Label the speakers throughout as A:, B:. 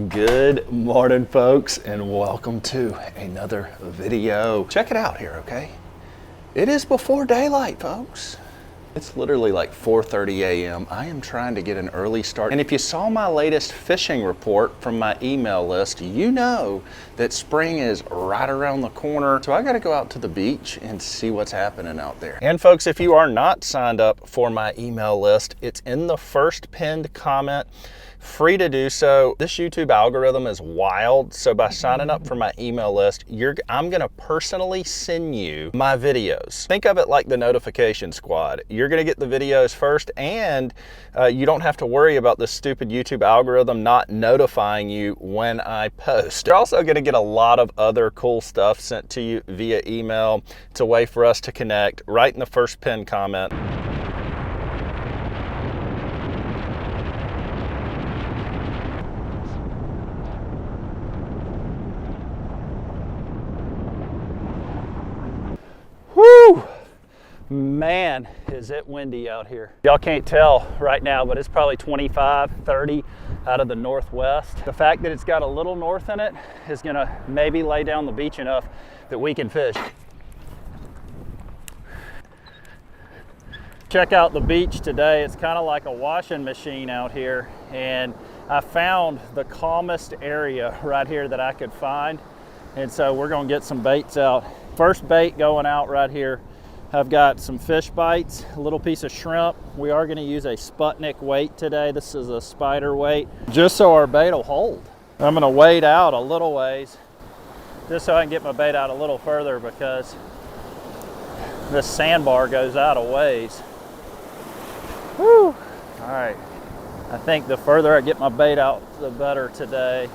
A: Good morning, folks, and welcome to another video. Check it out here, okay? It is before daylight, folks. It's literally like 4:30 a.m. I am trying to get an early start. And if you saw my latest fishing report from my email list, you know that spring is right around the corner. So I gotta go out to the beach and see what's happening out there. And folks, if you are not signed up for my email list, it's in the first pinned comment. Free to do so. This YouTube algorithm is wild, so by signing up for my email list, I'm gonna personally send you my videos. Think of it like the notification squad. You're gonna get the videos first, and you don't have to worry about this stupid YouTube algorithm not notifying you when I post. You're also gonna get a lot of other cool stuff sent to you via email. It's a way for us to connect right in the first pinned comment. Woo! Man, is it windy out here. Y'all can't tell right now, but it's probably 25, 30 out of the northwest. The fact that it's got a little north in it is gonna maybe lay down the beach enough that we can fish. Check out the beach today. It's kind of like a washing machine out here, and I found the calmest area right here that I could find, and so we're gonna get some baits out. First bait going out right here. I've got some fish bites, a little piece of shrimp. We are gonna use a Sputnik weight today. This is a spider weight, just so our bait will hold. I'm gonna wade out a little ways, just so I can get my bait out a little further, because this sandbar goes out a ways. Whew. All right, I think the further I get my bait out, the better today.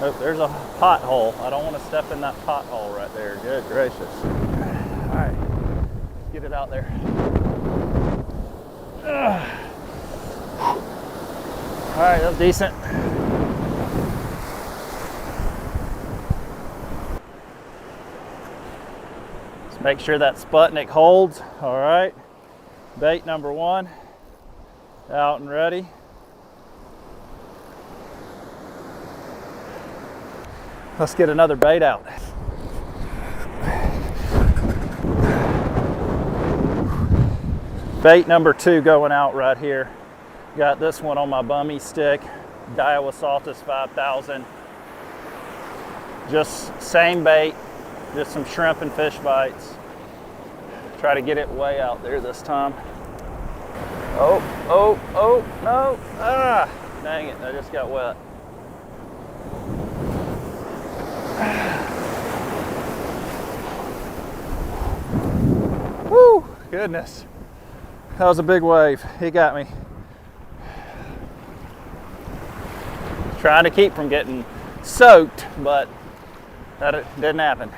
A: Oh, there's a pothole. I don't want to step in that pothole right there. Good gracious. All right, let's get it out there. All right, that's decent. Let's make sure that Sputnik holds. All right, bait number one, out and ready. Let's get another bait out. Bait number two going out right here. Got this one on my bummy stick, Daiwa Saltus 5000. Just same bait, just some shrimp and fish bites. Try to get it way out there this time. Oh, no. Ah, dang it, I just got wet. Woo, goodness. That was a big wave. He got me. Trying to keep from getting soaked, but that didn't happen.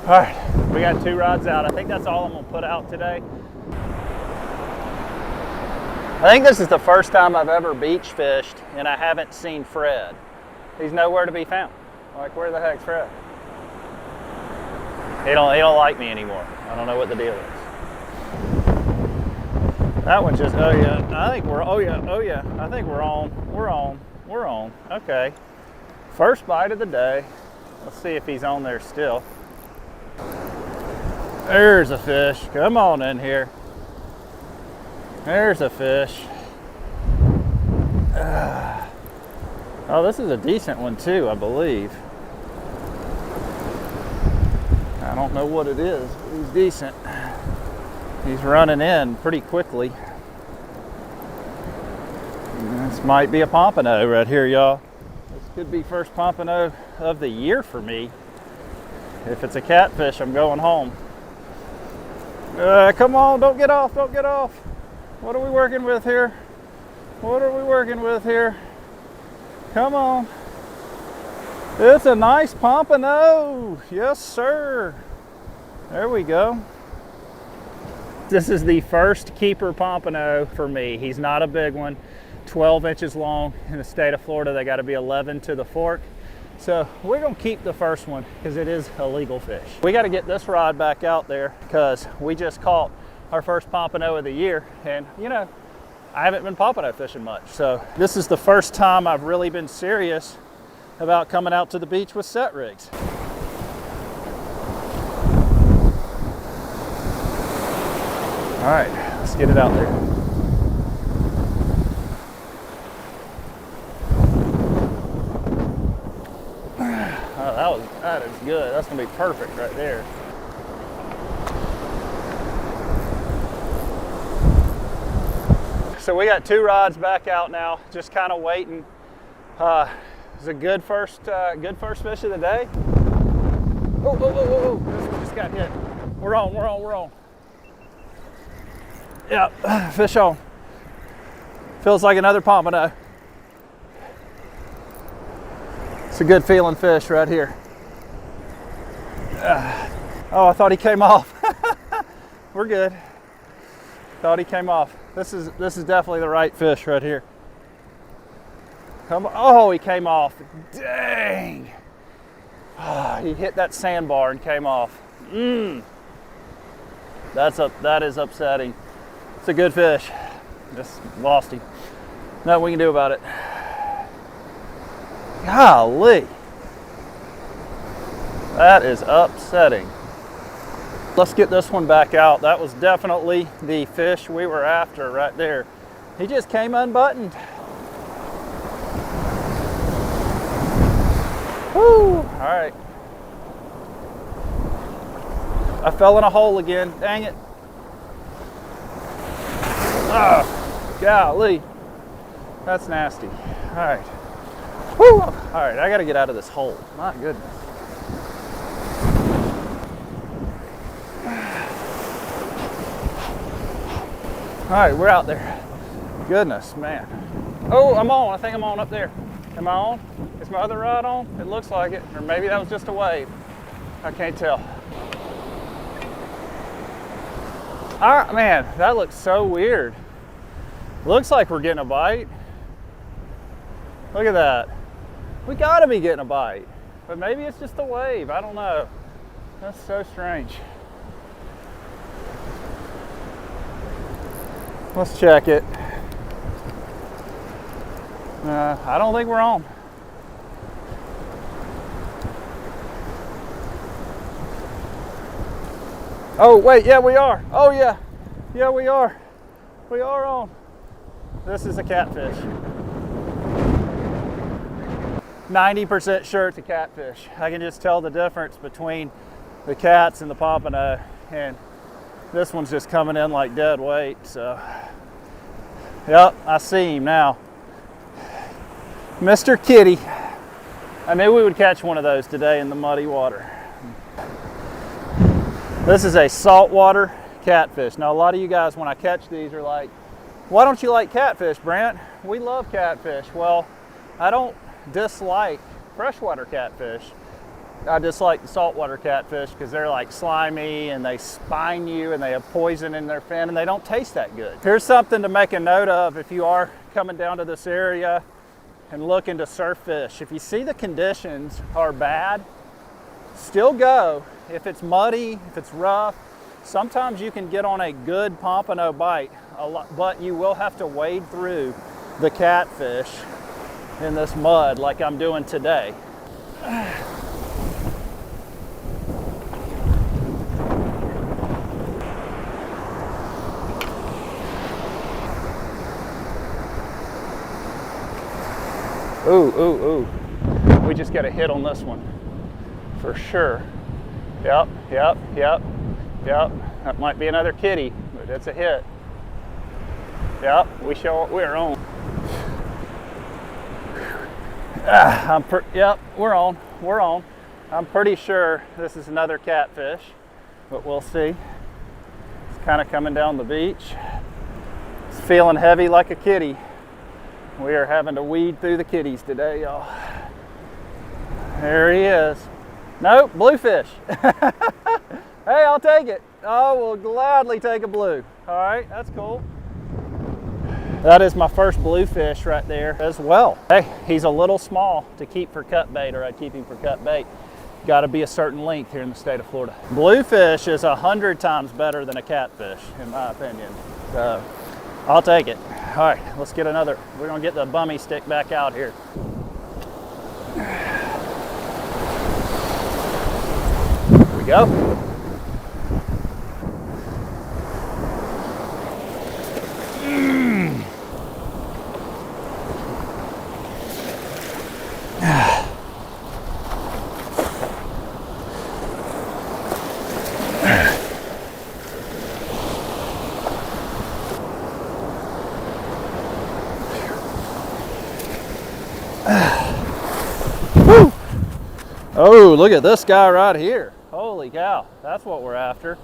A: All right, we got two rods out. I think that's all I'm gonna put out today. I think this is the first time I've ever beach fished and I haven't seen Fred. He's nowhere to be found. Like, where the heck's Fred? He don't like me anymore. I don't know what the deal is. That one's just, oh yeah. I think we're, oh yeah. I think we're on. We're on. Okay. First bite of the day. Let's see if he's on there still. There's a fish. Come on in here. There's a fish. Oh, this is a decent one too, I believe. I don't know what it is, but he's decent. He's running in pretty quickly. This might be a pompano right here, y'all. This could be first pompano of the year for me. If it's a catfish, I'm going home. Come on, don't get off. What are we working with here? Come on. It's a nice pompano. Yes, sir. There we go. This is the first keeper pompano for me. He's not a big one. 12 inches long. In the state of Florida, they got to be 11 to the fork. So we're gonna keep the first one because it is a legal fish. We got to get this rod back out there because we just caught our first pompano of the year, and you know,
B: I haven't been pompano fishing much. So this is the first time I've really been serious about coming out to the beach with set rigs. All right, let's get it out there. Oh, that is good. That's gonna be perfect right there. So we got 2 rods back out now, just kind of waiting. It's a good first fish of the day. Oh, this one just got hit. We're on. Yep, fish on. Feels like another pompano. It's a good feeling fish right here. Oh, I thought he came off. We're good. Thought he came off. This is definitely the right fish right here. Come on. Oh, he came off. Dang. Oh, he hit that sandbar and came off. That is upsetting. It's a good fish. Just lost him. Nothing we can do about it. Golly. That is upsetting. Let's get this one back out. That was definitely the fish we were after right there. He just came unbuttoned. Woo! All right. I fell in a hole again. Dang it. Oh, golly. That's nasty. All right. Woo! All right, I got to get out of this hole. My goodness. All right, we're out there. Goodness, man. Oh, I'm on. I think I'm on up there. Am I on? Is my other rod on? It looks like it. Or maybe that was just a wave. I can't tell. All right, man, that looks so weird. Looks like we're getting a bite. Look at that. We gotta be getting a bite. But maybe it's just a wave. I don't know. That's so strange. Let's check it. I don't think we're on. Oh, wait, yeah, we are. Oh, yeah. Yeah, we are. We are on. This is a catfish. 90% sure it's a catfish. I can just tell the difference between the cats and the pompano, and this one's just coming in like dead weight, so. Yep, I see him now. Mr. Kitty. I knew we would catch one of those today in the muddy water. This is a saltwater catfish. Now, a lot of you guys, when I catch these, are like, why don't you like catfish, Brent? We love catfish. Well, I don't dislike freshwater catfish. I dislike the saltwater catfish because they're like slimy and they spine you and they have poison in their fin and they don't taste that good. Here's something to make a note of if you are coming down to this area and looking to surf fish. If you see the conditions are bad, still go. If it's muddy, if it's rough, sometimes you can get on a good pompano bite, but you will have to wade through the catfish in this mud like I'm doing today. Ooh. We just got a hit on this one for sure. Yep. That might be another kitty, but it's a hit. Yep, we're on. Yep, we're on. I'm pretty sure this is another catfish, but we'll see. It's kind of coming down the beach. It's feeling heavy like a kitty. We are having to weed through the kitties today, y'all. There he is. Nope, bluefish. Hey, I'll take it. I will gladly take a blue. All right, that's cool. That is my first bluefish right there as well. Hey, he's a little small to keep for cut bait, or I'd keep him for cut bait. Got to be a certain length here in the state of Florida. Bluefish is 100 times better than a catfish, in my opinion. So, I'll take it. All right, let's get another. We're gonna get the bummy stick back out here. Here we go. Oh, look at this guy right here. Holy cow, that's what we're after.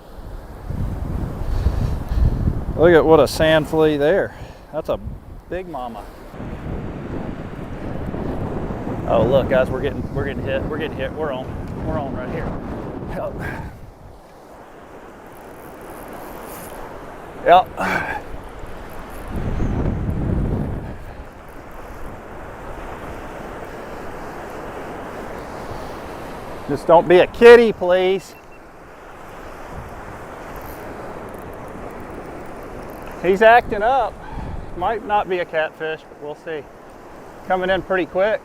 B: Look at what a sand flea there. That's a big mama. Oh, look guys, we're getting hit. We're getting hit. We're on right here. Yep. Just don't be a kitty, please. He's acting up. Might not be a catfish, but we'll see. Coming in pretty quick.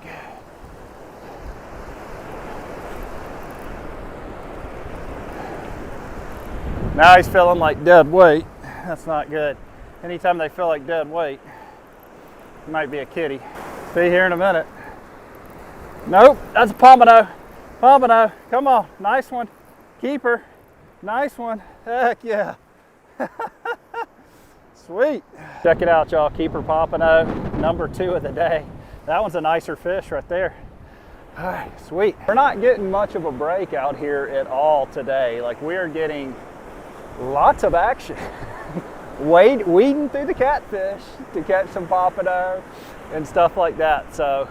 B: Now he's feeling like dead weight. That's not good. Anytime they feel like dead weight, it might be a kitty. See here in a minute. Nope, that's a pompano. Pompano, come on, nice one. Keeper, nice one. Heck yeah. Sweet. Check it out, y'all. Keeper pompano, number 2 of the day. That one's a nicer fish right there. All right, sweet. We're not getting much of a break out here at all today. Like, we are getting lots of action. Weeding through the catfish to catch some pompano and stuff like that. So,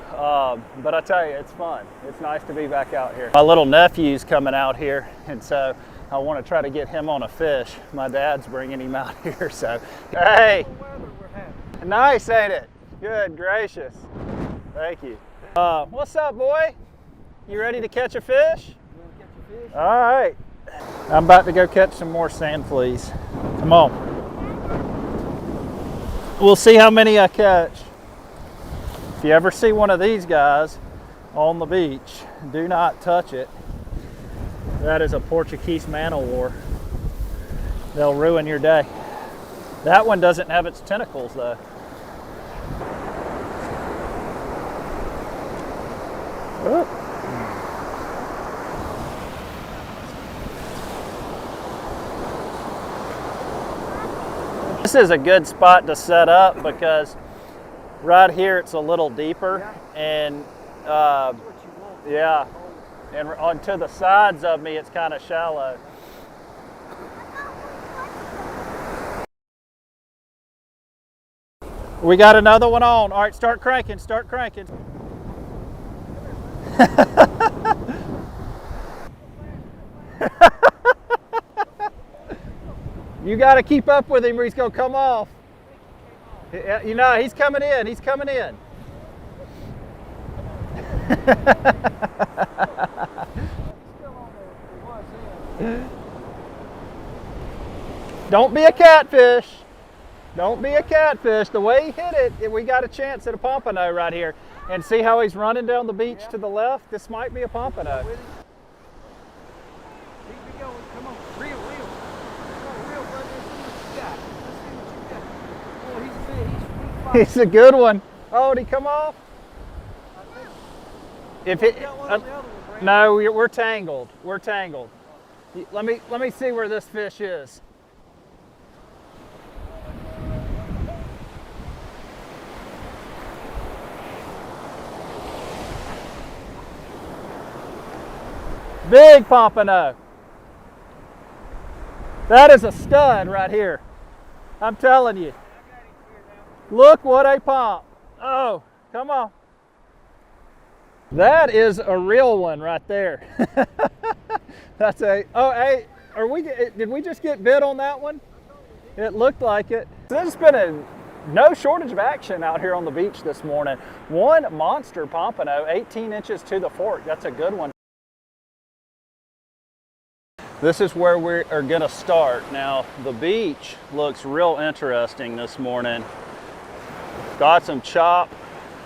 B: but I tell you, it's fun. It's nice to be back out here. My little nephew's coming out here, and so I want to try to get him on a fish. My dad's bringing him out here, so hey, nice, ain't it? Good gracious, thank you. What's up, boy? You ready to catch a fish? All right, I'm about to go catch some more sand fleas. Come on. We'll see how many I catch. If you ever see one of these guys on the beach, do not touch it. That is a Portuguese man-o-war. They'll ruin your day. That one doesn't have its tentacles though. Whoop. This is a good spot to set up because right here it's a little deeper, and yeah, and onto the sides of me it's kind of shallow. We got another one on. All right, start cranking, start cranking. You got to keep up with him or he's going to come off. You know, he's coming in, he's coming in. Don't be a catfish. Don't be a catfish. The way he hit it, we got a chance at a pompano right here. And see how he's running down the beach to the left? This might be a pompano.
C: Keep it going. Come on. Reel. Come on, reel, buddy. Let's see what you got. Let's see what you got. Oh, he's big. He's
B: He's a good one. Oh, did he come off? If it, no, we're tangled. We're tangled. Let me see where this fish is. Big pompano. That is a stud right here. I'm telling you. Look what a pop. Oh, come on. That is a real one right there. That's a, oh, hey, did we just get bit on that one? It looked like it. There's been no shortage of action out here on the beach this morning. One monster pompano, 18 inches to the fork. That's a good one. This is where we are gonna start. Now, the beach looks real interesting this morning. Got some chop,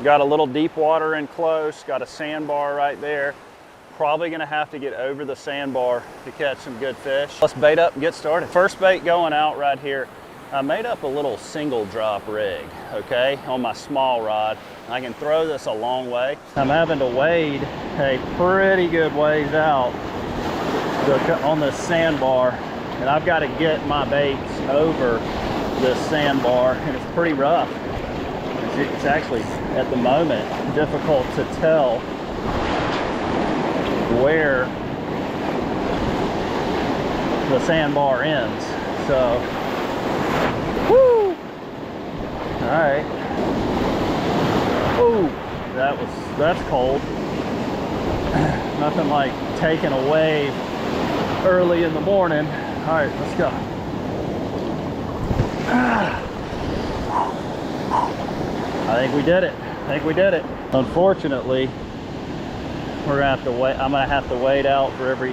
B: got a little deep water in close, got a sandbar right there. Probably gonna have to get over the sandbar to catch some good fish. Let's bait up and get started. First bait going out right here. I made up a little single drop rig, okay, on my small rod. I can throw this a long way. I'm having to wade a pretty good ways out on this sandbar, and I've got to get my baits over this sandbar, and it's pretty rough. It's actually, at the moment, difficult to tell where the sandbar ends. So, woo! All right. Ooh, that's cold. Nothing like taking a wave early in the morning. All right, let's go. I think we did it. Unfortunately, we're gonna have to wait. I'm gonna have to wait out for every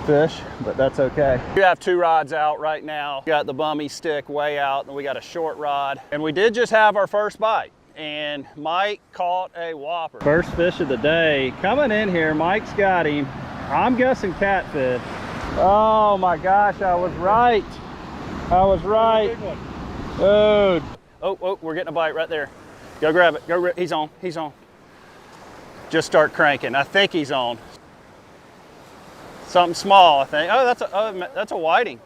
B: fish, but that's okay. We have two rods out right now. We got the bummy stick way out, and we got a short rod. And we did just have our first bite, and Mike caught a whopper. First fish of the day coming in here. Mike's got him. I'm guessing catfish. Oh my gosh, I was right. Dude. Oh, we're getting a bite right there. Go grab it. He's on. Just start cranking. I think he's on. Something small, I think. Oh, that's a whiting.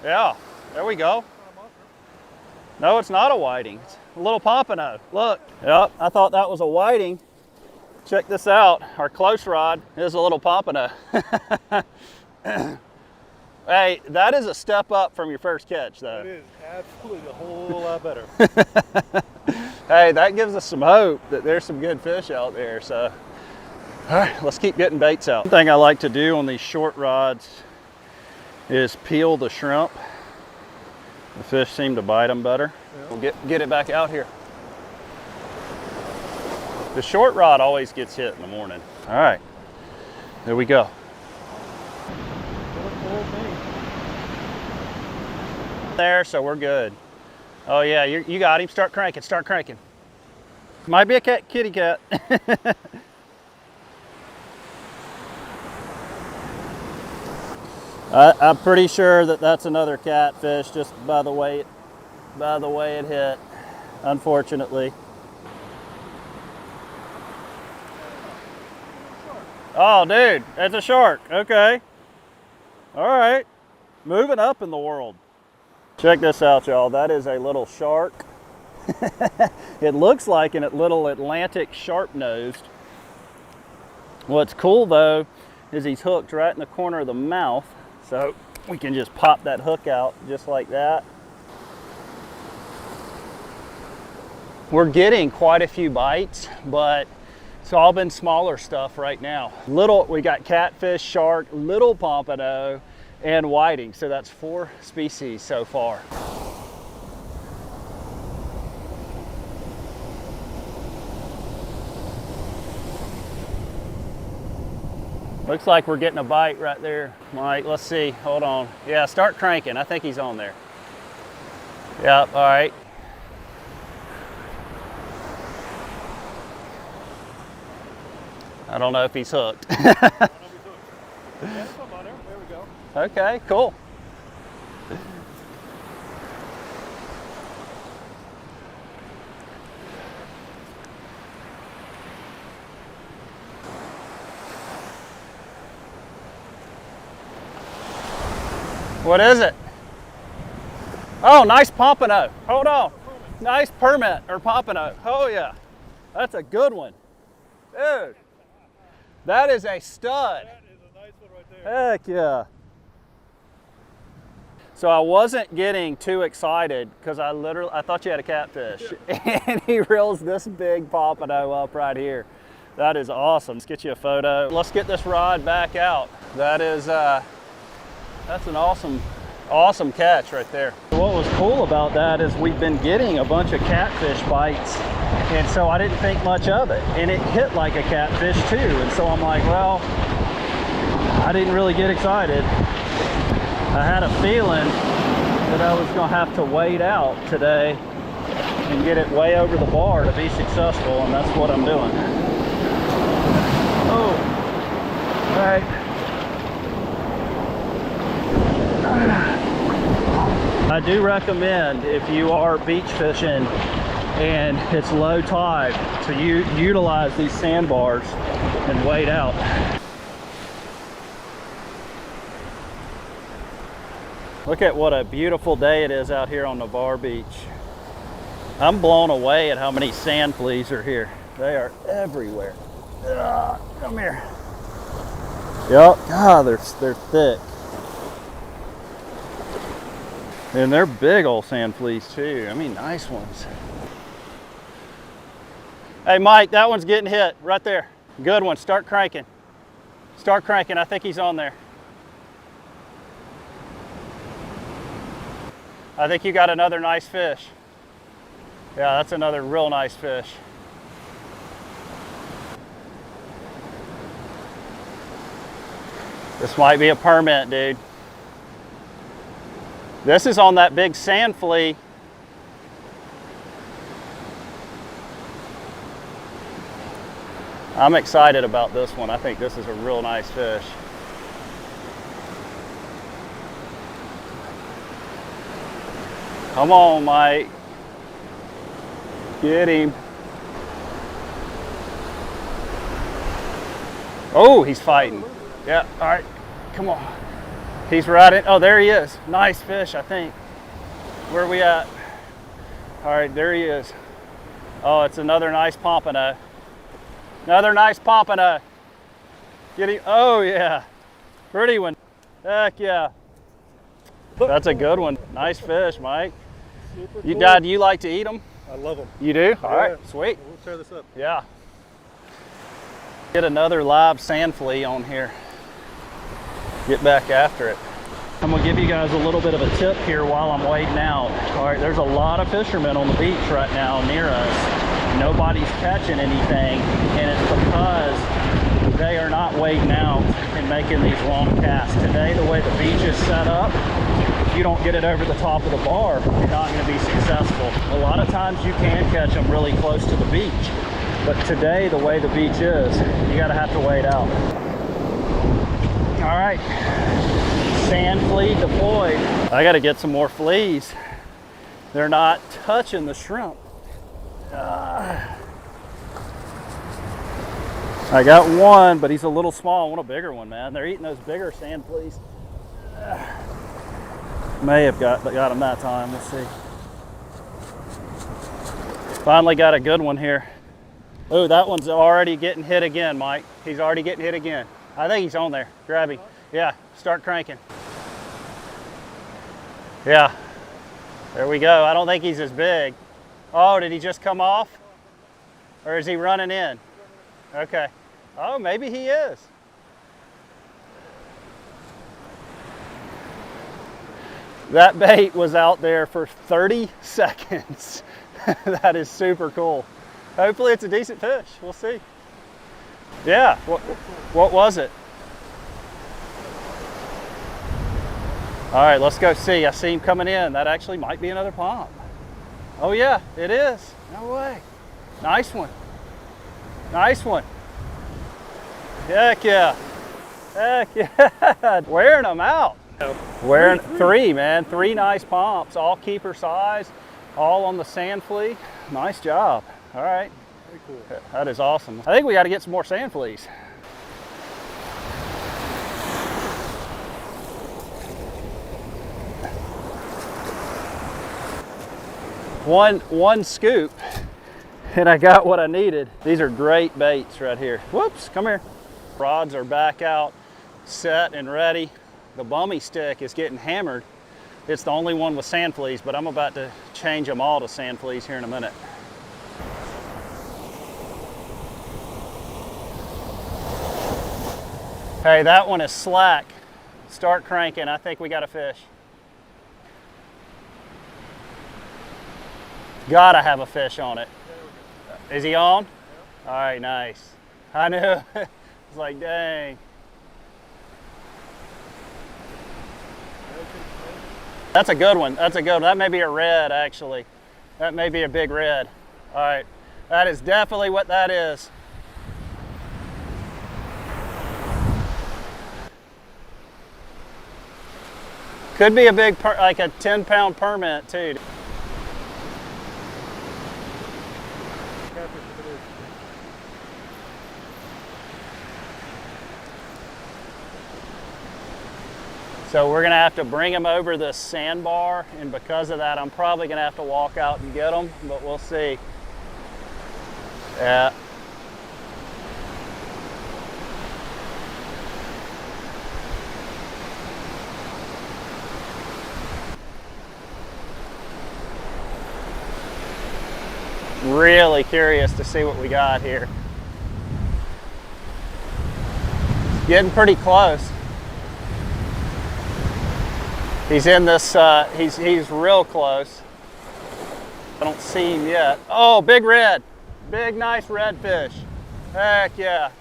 B: Yeah, there we go. No, it's not a whiting. It's a little pompano. Look. Yep, I thought that was a whiting. Check this out. Our close rod is a little pompano. Hey, that is a step up from your first catch, though.
C: It is absolutely a whole lot better.
B: Hey, that gives us some hope that there's some good fish out there. So, all right, let's keep getting baits out. One thing I like to do on these short rods is peel the shrimp. The fish seem to bite them better. Yeah. We'll get it back out here. The short rod always gets hit in the morning. All right, there we go. There, so we're good. Oh yeah, you got him. Start cranking. Might be a kitty cat. I'm pretty sure that that's another catfish, just by the way it hit, unfortunately. Oh, dude, it's a shark. Okay. All right. Moving up in the world. Check this out, y'all. That is a little shark. It looks like a little Atlantic sharp-nosed. What's cool, though, is he's hooked right in the corner of the mouth. So we can just pop that hook out just like that. We're getting quite a few bites, but it's all been smaller stuff right now. We got catfish, shark, little pompano, and whiting. So that's 4 species so far. Looks like we're getting a bite right there, Mike. Let's see, hold on. Yeah, start cranking. I think he's on there. Yep, all right. I don't know if he's hooked. Okay, cool. What is it? Oh, nice pompano. Hold on. Nice permit or pompano. Oh yeah, that's a good one. Dude, that is a stud.
C: That is a nice one right there.
B: Heck yeah. So I wasn't getting too excited because I thought you had a catfish. And he reels this big pompano up right here. That is awesome. Let's get you a photo. Let's get this rod back out. That is, that's an awesome catch right there. What was cool about that is we've been getting a bunch of catfish bites, and so I didn't think much of it. And it hit like a catfish too. And so I'm like, well, I didn't really get excited. I had a feeling that I was gonna have to wade out today and get it way over the bar to be successful, and that's what I'm doing. Oh, all right. I do recommend, if you are beach fishing and it's low tide, to utilize these sandbars and wade out. Look at what a beautiful day it is out here on Navarre Beach. I'm blown away at how many sand fleas are here. They are everywhere. Come here. Yep, God, they're thick. And they're big old sand fleas too. I mean, nice ones. Hey Mike, that one's getting hit right there. Good one, start cranking. Start cranking, I think he's on there. I think you got another nice fish. Yeah, that's another real nice fish. This might be a permit, dude. This is on that big sand flea. I'm excited about this one. I think this is a real nice fish. Come on, Mike. Get him. Oh, he's fighting. Yeah, all right, come on. He's right in, oh, there he is. Nice fish, I think. Where are we at? All right, there he is. Oh, it's another nice pompano. Another nice pompano. Get him, oh yeah. Pretty one, heck yeah. That's a good one. Nice fish, Mike.
C: Super
B: You,
C: cool.
B: Dad, do you like to eat them?
C: I love them.
B: You do? All right,
C: Yeah.
B: sweet.
C: We'll tear this up.
B: Yeah. Get another live sand flea on here. Get back after it. I'm gonna give you guys a little bit of a tip here while I'm wading out. All right, there's a lot of fishermen on the beach right now near us. Nobody's catching anything, and it's because they are not wading out and making these long casts. Today, the way the beach is set up, if you don't get it over the top of the bar, you're not gonna be successful. A lot of times you can catch them really close to the beach, but today, the way the beach is, you gotta have to wade out. All right, sand flea deployed. I gotta get some more fleas. They're not touching the shrimp. I got one, but he's a little small. I want a bigger one, man. They're eating those bigger sand fleas. May have got him that time, we'll see. Finally got a good one here. Oh, that one's already getting hit again, Mike. He's already getting hit again. I think he's on there. Grab him. Yeah, start cranking. Yeah, there we go. I don't think he's as big. Oh, did he just come off? Or is he running in? Okay. Oh, maybe he is. That bait was out there for 30 seconds. That is super cool. Hopefully it's a decent fish. We'll see. Yeah, what was it? All right, let's go see. I see him coming in. That actually might be another pomp. Oh yeah, it is. No way. Nice one. Nice one. Heck yeah. Heck yeah. Wearing them out. Wearing three, man. Three nice pomps, all keeper size, all on the sand flea. Nice job. All right.
C: Very cool.
B: That is awesome. I think we got to get some more sand fleas. One scoop and I got what I needed. These are great baits right here. Whoops, come here. Rods are back out, set and ready. The bummy stick is getting hammered. It's the only one with sand fleas, but I'm about to change them all to sand fleas here in a minute. Hey, that one is slack. Start cranking. I think we got a fish. Gotta have a fish on it. Is he on? All right, nice. I knew. It's like, dang. That's a good one. That's a good one. That may be a red, actually. That may be a big red. All right. That is definitely what that is. Could be a big, like a 10-pound permit, too. So we're gonna have to bring them over this sandbar, and because of that, I'm probably gonna have to walk out and get them, but we'll see. Yeah. Really curious to see what we got here. It's getting pretty close. He's in this, he's real close. I don't see him yet. Oh, big red. Big, nice redfish. Heck yeah.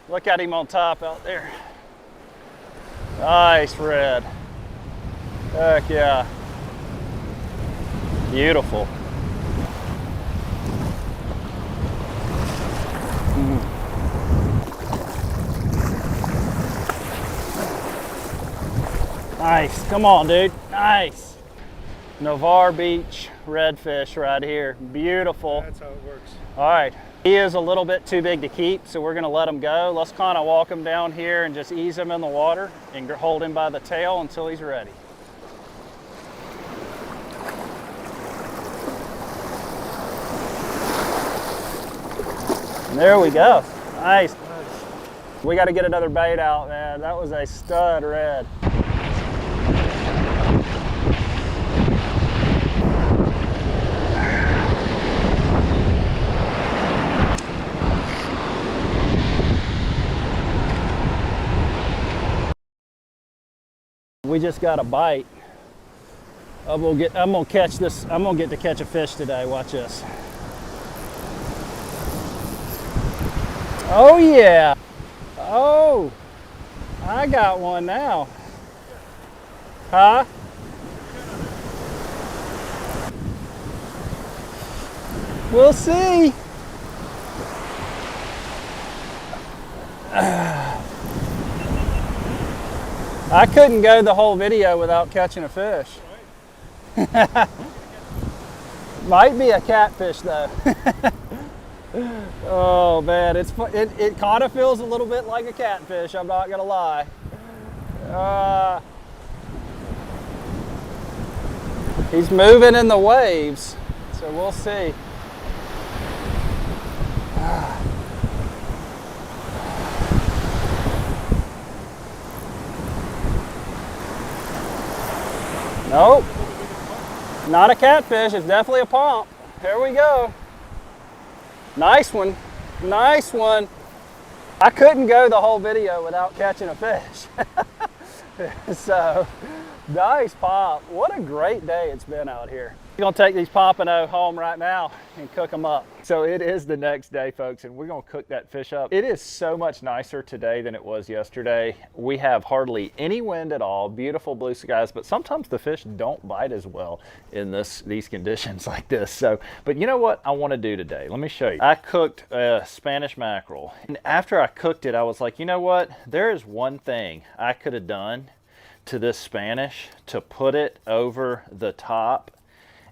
B: Look at him on top out there. Nice red. Heck yeah. Beautiful. Nice, come on, dude, nice. Navarre Beach redfish right here, beautiful.
C: That's how it works.
B: All right, he is a little bit too big to keep, so we're gonna let him go. Let's kind of walk him down here and just ease him in the water and hold him by the tail until he's ready. And there we go, nice. We gotta get another bait out, man. That was a stud red. We just got a bite. I'm gonna catch this. I'm gonna get to catch a fish today. Watch this. Oh yeah. Oh, I got one now. Huh? We'll see. I couldn't go the whole video without catching a fish. Might be a catfish though. Oh man, it kind of feels a little bit like a catfish, I'm not gonna lie. He's moving in the waves, so we'll see. Nope, not a catfish, it's definitely a pomp. Here we go. Nice one, nice one. I couldn't go the whole video without catching a fish. So, nice pop. What a great day it's been out here. We're gonna take these pompano home right now and cook them up. So it is the next day, folks, and we're gonna cook that fish up. It is so much nicer today than it was yesterday. We have hardly any wind at all, beautiful blue skies, but sometimes the fish don't bite as well in these conditions like this. So, but you know what I wanna do today? Let me show you. I cooked Spanish mackerel, and after I cooked it, I was like, you know what? There is one thing I could have done to this Spanish to put it over the top,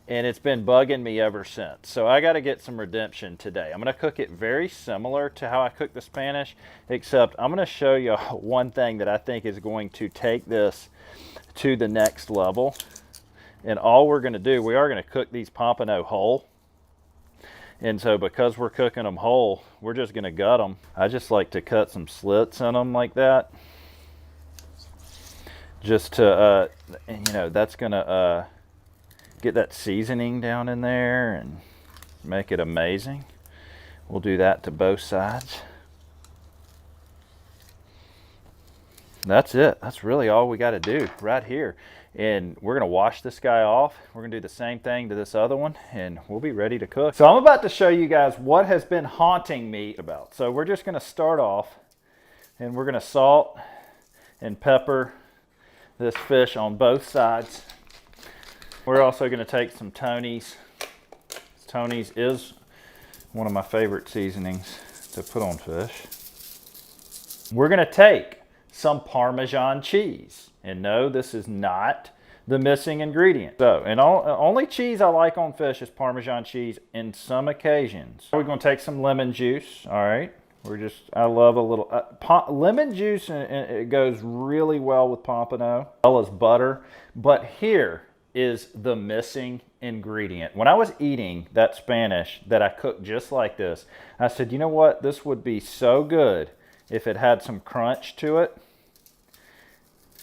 B: and it's been bugging me ever since. So I got to get some redemption today. I'm going to cook it very similar to how I cook the Spanish, except I'm going to show you one thing that I think is going to take this to the next level. And all we're going to do, we are going to cook these pompano whole. And so because we're cooking them whole, we're just going to gut them. I just like to cut some slits in them like that. Just to, you know, that's going to get that seasoning down in there and make it amazing. We'll do that to both sides. That's it. That's really all we got to do right here. And we're going to wash this guy off. We're going to do the same thing to this other one, and we'll be ready to cook. So I'm about to show you guys what has been haunting me about. So we're just going to start off, and we're going to salt and pepper this fish on both sides. We're also gonna take some Tony's. Tony's is one of my favorite seasonings to put on fish. We're gonna take some Parmesan cheese. And no, this is not the missing ingredient. So, and only cheese I like on fish is Parmesan cheese in some occasions. We're gonna take some lemon juice, all right? I love a little, lemon juice, and it goes really well with pompano, as well as butter. But here is the missing ingredient. When I was eating that Spanish that I cooked just like this, I said, you know what? This would be so good if it had some crunch to it.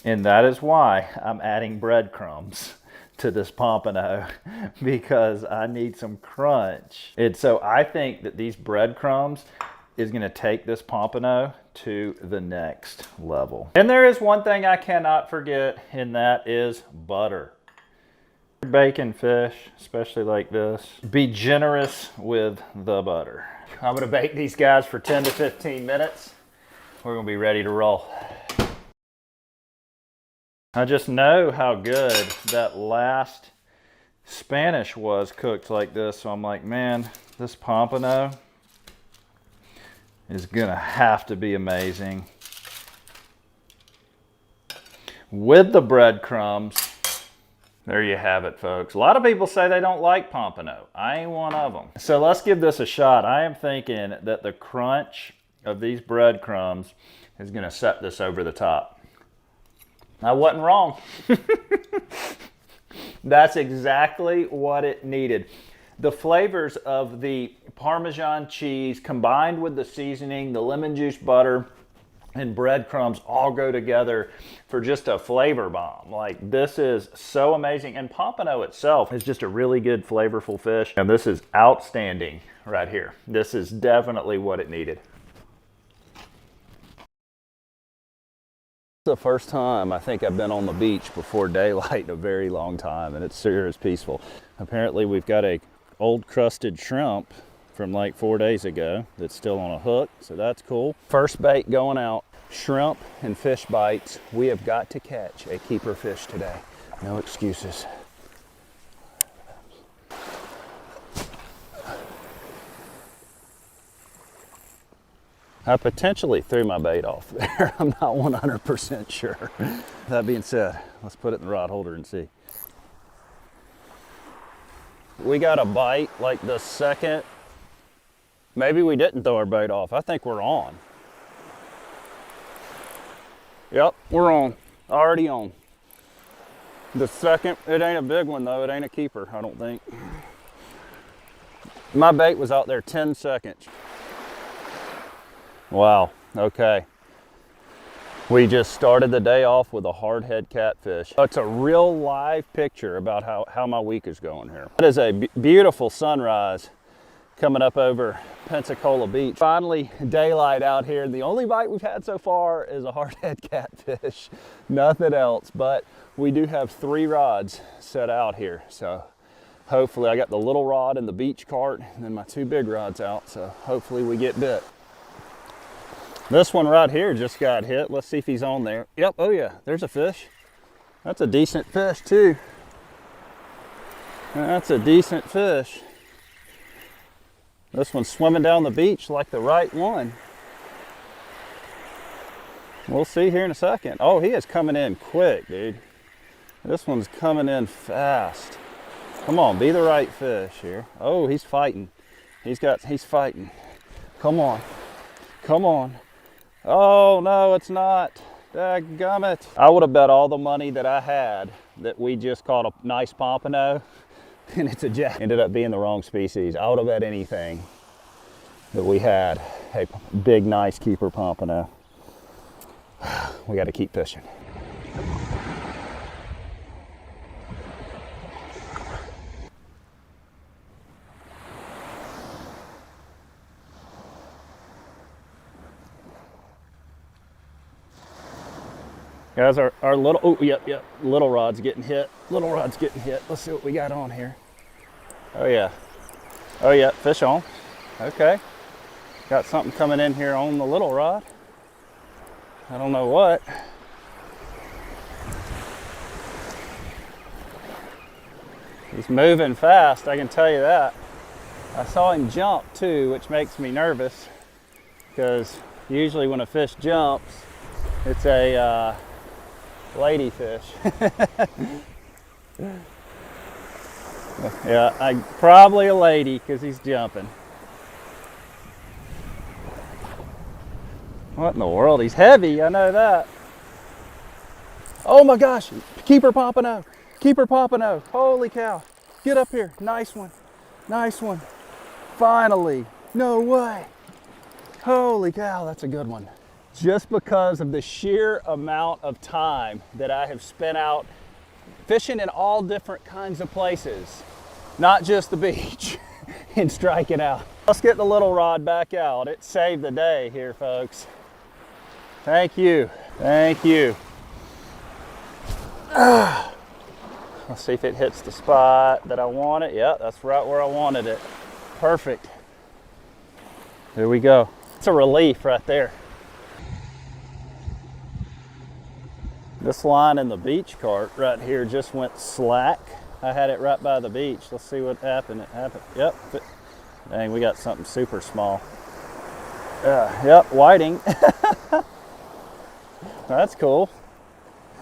B: And that is why I'm adding breadcrumbs to this pompano, because I need some crunch. And so I think that these breadcrumbs is gonna take this pompano to the next level. And there is one thing I cannot forget, and that is butter. Baking fish, especially like this, be generous with the butter. I'm gonna bake these guys for 10 to 15 minutes. We're gonna be ready to roll. I just know how good that last Spanish was cooked like this, so I'm like, man, this pompano is gonna have to be amazing. With the breadcrumbs, there you have it, folks. A lot of people say they don't like pompano. I ain't one of them. So let's give this a shot. I am thinking that the crunch of these breadcrumbs is gonna set this over the top. I wasn't wrong. That's exactly what it needed. The flavors of the Parmesan cheese combined with the seasoning, the lemon juice, butter, and breadcrumbs all go together for just a flavor bomb. Like, this is so amazing. And pompano itself is just a really good, flavorful fish. And this is outstanding right here. This is definitely what it needed. The first time I think I've been on the beach before daylight in a very long time, and it's sure is peaceful. Apparently we've got a old crusted shrimp from like 4 days ago that's still on a hook, so that's cool. First bait going out, shrimp and fish bites. We have got to catch a keeper fish today. No excuses. I potentially threw my bait off there. I'm not 100% sure. That being said, let's put it in the rod holder and see. We got a bite like the second. Maybe we didn't throw our bait off. I think we're on. Yep, we're on. Already on. The second, it ain't a big one though. It ain't a keeper, I don't think. My bait was out there 10 seconds. Wow, okay. We just started the day off with a hardhead catfish. It's a real live picture about how my week is going here. It is a beautiful sunrise coming up over Pensacola Beach. Finally, daylight out here. The only bite we've had so far is a hardhead catfish, nothing else. But we do have 3 rods set out here. So hopefully I got the little rod in the beach cart and then my 2 big rods out. So hopefully we get bit. This one right here just got hit. Let's see if he's on there. Yep, oh yeah, there's a fish. That's a decent fish too. That's a decent fish. This one's swimming down the beach like the right one. We'll see here in a second. Oh, he is coming in quick, dude. This one's coming in fast. Come on, be the right fish here. Oh, he's fighting. He's fighting. Come on, come on. Oh, no, it's not. Dadgummit. I would have bet all the money that I had that we just caught a nice pompano, and it's a jack. Ended up being the wrong species. I would have bet anything that we had a big, nice keeper pompano. We got to keep fishing. Guys, our little, oh, yep, little rod's getting hit. Little rod's getting hit. Let's see what we got on here. Oh yeah, fish on. Okay. Got something coming in here on the little rod. I don't know what. He's moving fast, I can tell you that. I saw him jump too, which makes me nervous because usually when a fish jumps, it's a ladyfish. Yeah, probably a lady because he's jumping. What in the world? He's heavy, I know that. Oh my gosh, keeper pompano, keeper pompano. Holy cow, get up here, nice one, nice one. Finally, no way. Holy cow, that's a good one. Just because of the sheer amount of time that I have spent out fishing in all different kinds of places, not just the beach, and striking out. Let's get the little rod back out. It saved the day here, folks. Thank you, thank you. Let's see if it hits the spot that I want it. Yeah, that's right where I wanted it. Perfect. There we go. It's a relief right there. This line in the beach cart right here just went slack. I had it right by the beach. Let's see what happened. It happened. Yep. Dang, we got something super small. Yep, whiting. That's cool.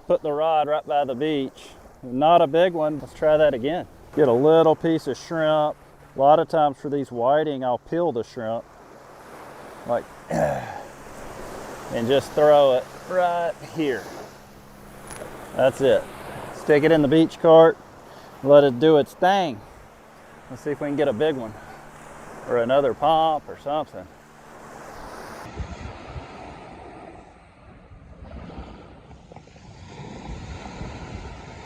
B: Put the rod right by the beach. Not a big one. Let's try that again. Get a little piece of shrimp. A lot of times for these whiting, I'll peel the shrimp, like, and just throw it right here. That's it. Stick it in the beach cart, let it do its thing. Let's see if we can get a big one or another pomp or something.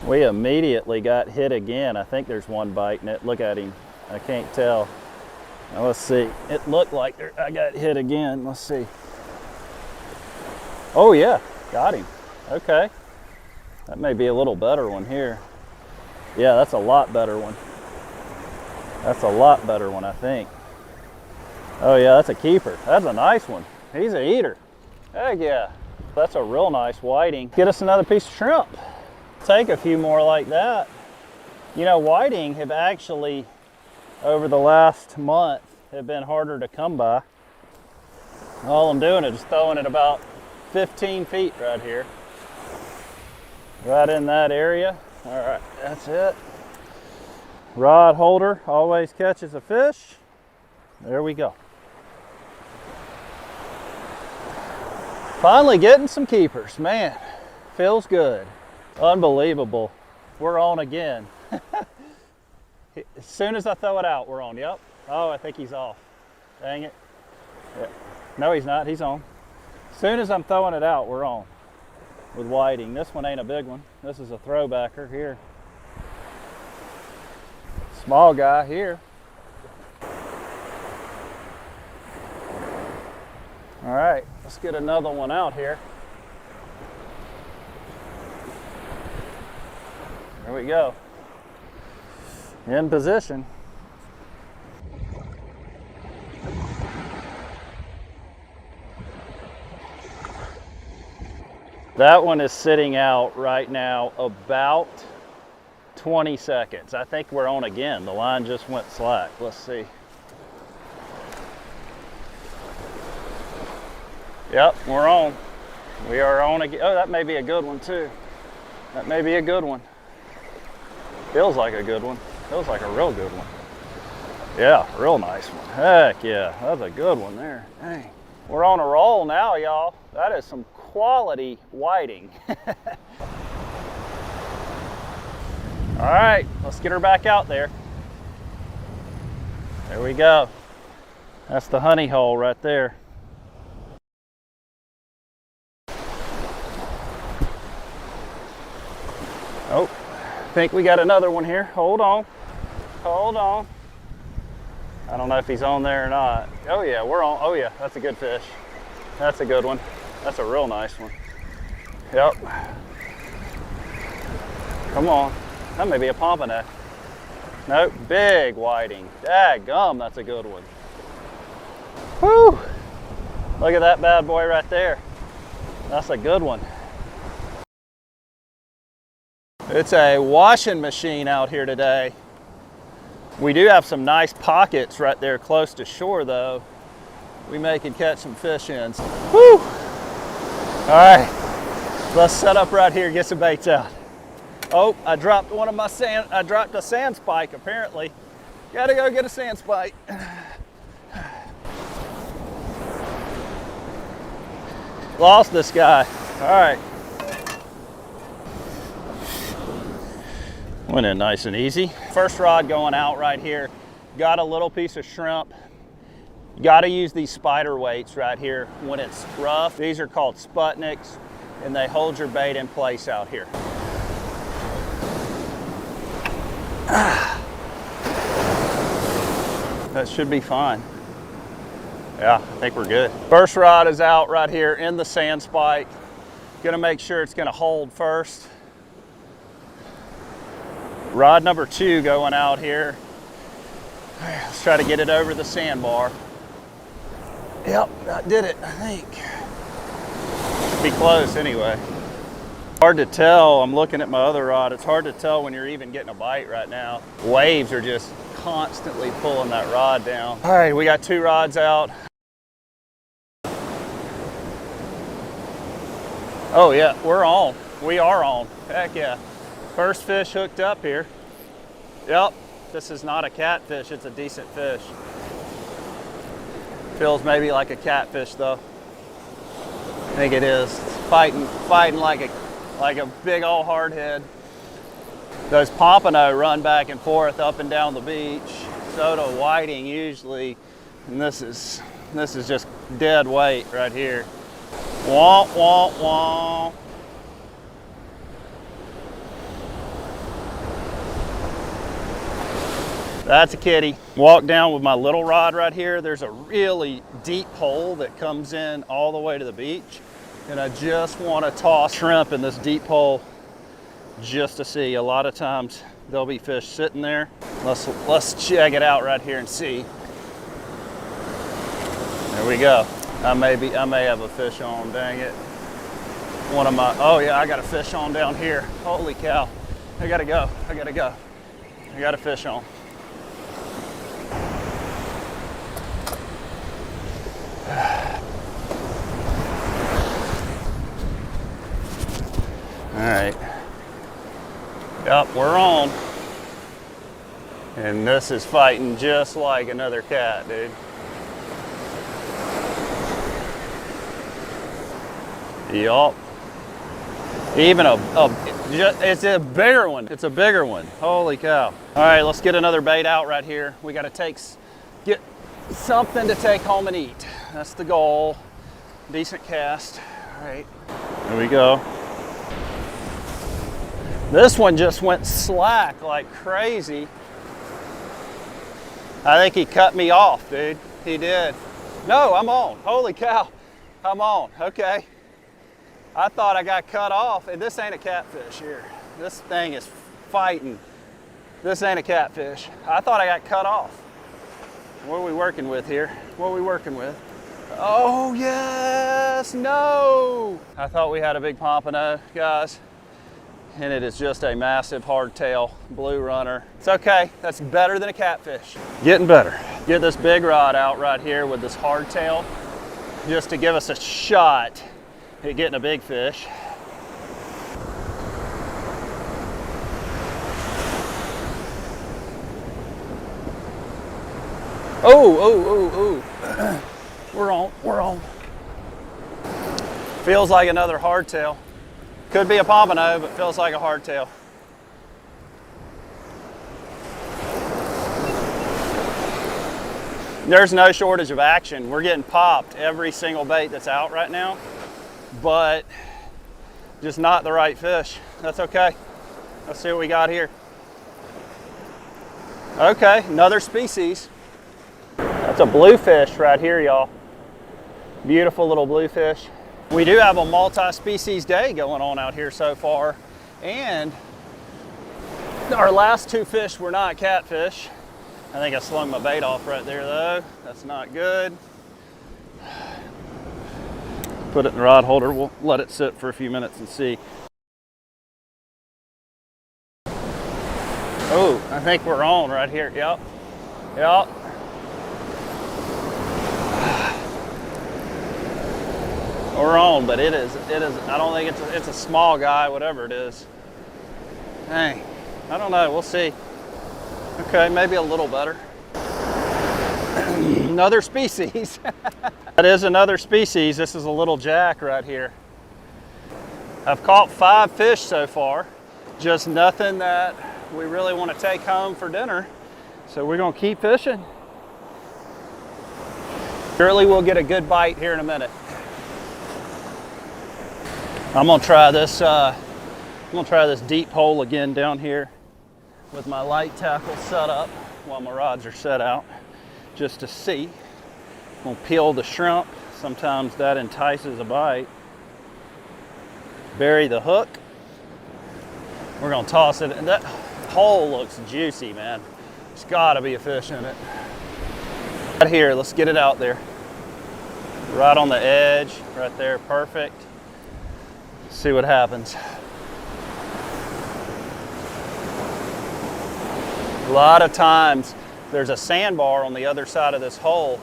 B: We immediately got hit again. I think there's one biting it. Look at him. I can't tell. Now let's see. It looked like I got hit again. Let's see. Oh yeah, got him. Okay. That may be a little better one here. Yeah, that's a lot better one. That's a lot better one, I think. Oh yeah, that's a keeper. That's a nice one. He's an eater. Heck yeah. That's a real nice whiting. Get us another piece of shrimp. Take a few more like that. You know, whiting have actually, over the last month, have been harder to come by. All I'm doing is just throwing it about 15 feet right here. Right in that area. All right, that's it. Rod holder always catches a fish. There we go. Finally getting some keepers, man. Feels good. Unbelievable. We're on again. As soon as I throw it out, we're on. Yep. Oh, I think he's off. Dang it. Yeah. No, he's not. He's on. As soon as I'm throwing it out, we're on with whiting. This one ain't a big one. This is a throwbacker here. Small guy here. All right, let's get another one out here. There we go. In position. That one is sitting out right now about 20 seconds. I think we're on again. The line just went slack. Let's see. Yep, we're on. We are on again. Oh, that may be a good one too. That may be a good one. Feels like a good one. Feels like a real good one. Yeah, real nice one. Heck yeah, that's a good one there. Dang. We're on a roll now, y'all. That is some quality whiting. All right, let's get her back out there. There we go. That's the honey hole right there. Oh, I think we got another one here. Hold on. Hold on. I don't know if he's on there or not. Oh yeah, we're on. Oh yeah, that's a good fish. That's a good one. That's a real nice one. Yep. Come on. That may be a pompano. Nope, big whiting. Daggum, that's a good one. Whew. Look at that bad boy right there. That's a good one. It's a washing machine out here today. We do have some nice pockets right there close to shore though. We may could catch some fish in. Woo! All right, let's set up right here, get some baits out. Oh, I dropped I dropped a sand spike apparently. Gotta go get a sand spike. Lost this guy. All right. Went in nice and easy. First rod going out right here. Got a little piece of shrimp. Got to use these spider weights right here when it's rough. These are called Sputniks, and they hold your bait in place out here. That should be fine. Yeah, I think we're good. First rod is out right here in the sand spike. Gonna make sure it's gonna hold first. Rod number 2 going out here. Let's try to get it over the sandbar. Yep, that did it, I think. Be close anyway. Hard to tell, I'm looking at my other rod, it's hard to tell when you're even getting a bite right now. Waves are just constantly pulling that rod down. All right, we got 2 rods out. Oh yeah, we're on. We are on, heck yeah. First fish hooked up here. Yep, this is not a catfish, it's a decent fish. Feels maybe like a catfish though. I think it is. It's fighting like a big old hardhead. Those pompano run back and forth up and down the beach. So do whiting usually, and this is just dead weight right here. Womp, womp, womp. That's a kitty. Walk down with my little rod right here. There's a really deep hole that comes in all the way to the beach. And I just want to toss shrimp in this deep hole just to see. A lot of times there'll be fish sitting there. Let's check it out right here and see. There we go. I may have a fish on, dang it. Oh yeah, I got a fish on down here. Holy cow. I gotta go. I got a fish on. All right. Yep, we're on. And this is fighting just like another cat, dude. Yup. Even it's a bigger one. It's a bigger one. Holy cow. All right, let's get another bait out right here. We got to get something to take home and eat. That's the goal. Decent cast. All right, there we go. This one just went slack like crazy. I think he cut me off, dude. He did. No, I'm on. Holy cow. I'm on. Okay. I thought I got cut off, and this ain't a catfish here. This thing is fighting. This ain't a catfish. I thought I got cut off. What are we working with here? What are we working with? Oh, yes, no. I thought we had a big pompano, guys, and it is just a massive hardtail blue runner. It's okay, that's better than a catfish. Getting better. Get this big rod out right here with this hardtail just to give us a shot at getting a big fish. Oh. We're on. Feels like another hardtail. Could be a pompano, but feels like a hardtail. There's no shortage of action. We're getting popped every single bait that's out right now, but just not the right fish. That's okay. Let's see what we got here. Okay, another species. That's a bluefish right here, y'all. Beautiful little bluefish. We do have a multi-species day going on out here so far, and our last 2 fish were not catfish. I think I slung my bait off right there though. That's not good. Put it in the rod holder. We'll let it sit for a few minutes and see. Oh, I think we're on right here. Yep. Yep. We're on, but it is, I don't think it's a small guy, whatever it is. Dang, I don't know, we'll see. Okay, maybe a little better. Another species. That is another species. This is a little jack right here. I've caught 5 fish so far, just nothing that we really want to take home for dinner. So we're gonna keep fishing. Surely we'll get a good bite here in a minute. I'm gonna try this deep hole again down here with my light tackle set up while my rods are set out, just to see. I'm gonna peel the shrimp. Sometimes that entices a bite. Bury the hook. We're gonna toss it, and that hole looks juicy, man. There's gotta be a fish in it. Right here, let's get it out there. Right on the edge, right there, perfect. See what happens. A lot of times there's a sandbar on the other side of this hole.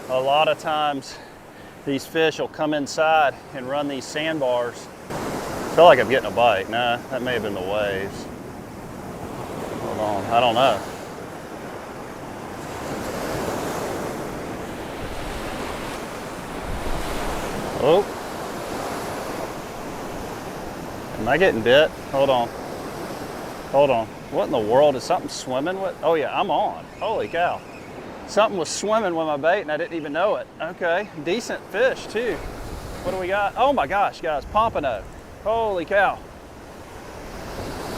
B: A lot of times these fish will come inside and run these sandbars. I feel like I'm getting a bite. Nah, that may have been the waves. Hold on, I don't know. Oh. Am I getting bit? Hold on. Hold on. What in the world is something swimming with? Oh yeah, I'm on. Holy cow. Something was swimming with my bait and I didn't even know it. Okay, decent fish too. What do we got? Oh my gosh, guys, pompano. Holy cow.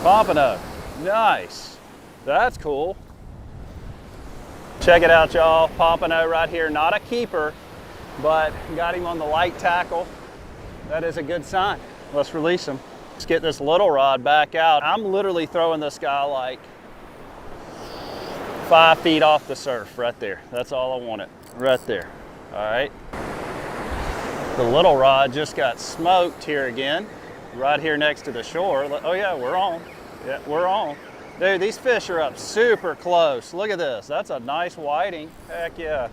B: Pompano. Nice. That's cool. Check it out, y'all. Pompano right here. Not a keeper, but got him on the light tackle. That is a good sign. Let's release him. Let's get this little rod back out. I'm literally throwing this guy like 5 feet off the surf right there. That's all I wanted, right there. All right. The little rod just got smoked here again, right here next to the shore. Oh yeah, we're on. Yeah, we're on. Dude, these fish are up super close. Look at this. That's a nice whiting. Heck yeah.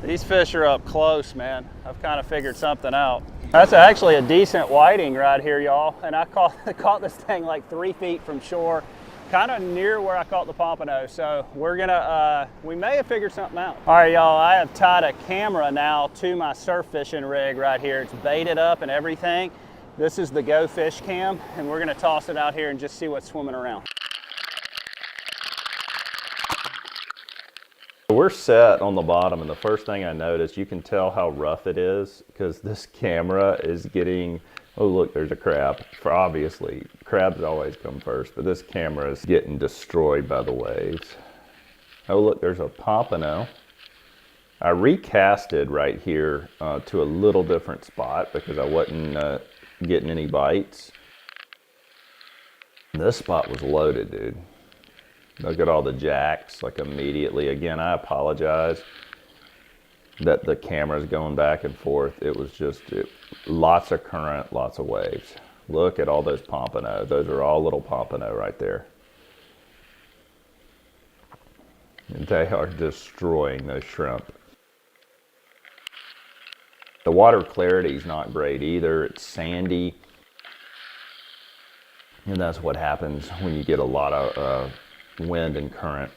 B: These fish are up close, man. I've kind of figured something out. That's actually a decent whiting right here, y'all. And I caught this thing like 3 feet from shore, kind of near where I caught the pompano. So we're gonna, we may have figured something out. All right, y'all, I have tied a camera now to my surf fishing rig right here. It's baited up and everything. This is the Go Fish Cam, and we're gonna toss it out here and just see what's swimming around. We're set on the bottom, and the first thing I noticed, you can tell how rough it is because this camera is getting, oh look, there's a crab. For obviously, crabs always come first, but this camera is getting destroyed by the waves. Oh look, there's a pompano. I recasted right here to a little different spot because I wasn't getting any bites. This spot was loaded, dude. Look at all the jacks, like immediately. Again, I apologize that the camera's going back and forth. It was just lots of current, lots of waves. Look at all those pompano. Those are all little pompano right there. And they are destroying those shrimp. The water clarity is not great either. It's sandy. And that's what happens when you get a lot of wind and current.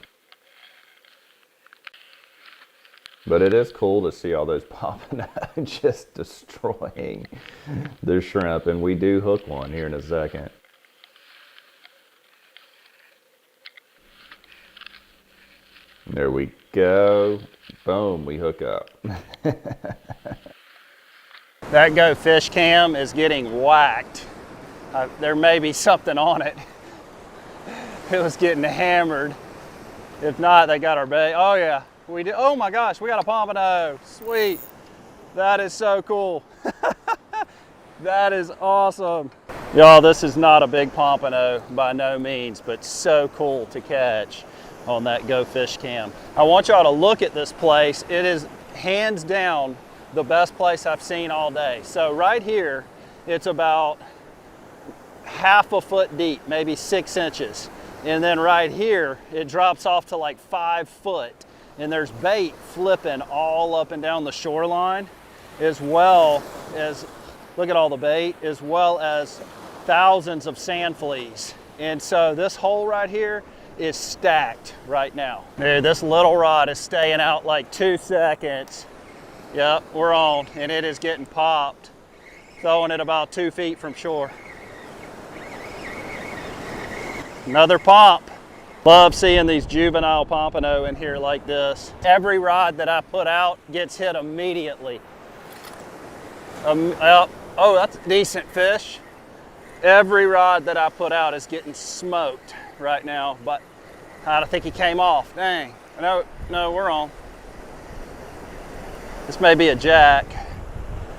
B: But it is cool to see all those popping out just destroying the shrimp, and we do hook one here in a second. There we go. Boom, we hook up. That Go Fish Cam is getting whacked. There may be something on it. It was getting hammered. If not, they got our bait. Oh yeah, we did. Oh my gosh, we got a pompano. Sweet. That is so cool. That is awesome. Y'all, this is not a big pompano by no means, but so cool to catch on that Go Fish Cam. I want y'all to look at this place. It is hands down the best place I've seen all day. So right here, it's about half a foot deep, maybe 6 inches. And then right here, it drops off to like 5 foot. And there's bait flipping all up and down the shoreline, as well as, look at all the bait, as well as thousands of sand fleas. And so this hole right here is stacked right now. Dude, this little rod is staying out like 2 seconds. Yep, we're on, and it is getting popped. Throwing it about 2 feet from shore. Another pomp. Love seeing these juvenile pompano in here like this. Every rod that I put out gets hit immediately. Oh, that's a decent fish. Every rod that I put out is getting smoked right now, but I think he came off. Dang. No, we're on. This may be a jack.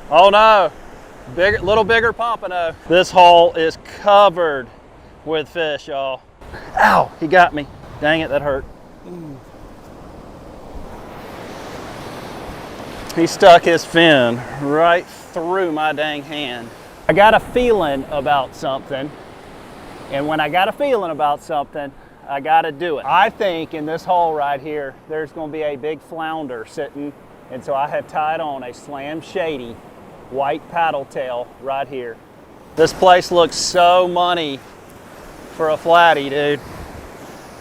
B: Oh no, little bigger pompano. This hole is covered with fish, y'all. Ow, he got me. Dang it, that hurt. He stuck his fin right through my dang hand. I got a feeling about something, and when I got a feeling about something, I gotta do it. I think in this hole right here, there's gonna be a big flounder sitting, and so I have tied on a slam shady white paddle tail right here. This place looks so money for a flatty, dude.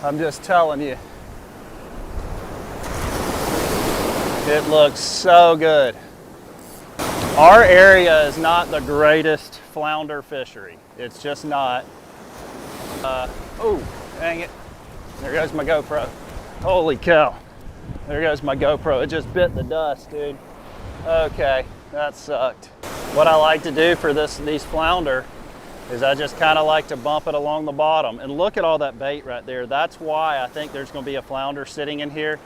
B: I'm just telling you. It looks so good. Our area is not the greatest flounder fishery. It's just not. Oh, dang it. There goes my GoPro. Holy cow. There goes my GoPro. It just bit the dust, dude. Okay, that sucked. What I like to do for these flounder is I just kind of like to bump it along the bottom. And look at all that bait right there. That's why I think there's going to be a flounder sitting in here.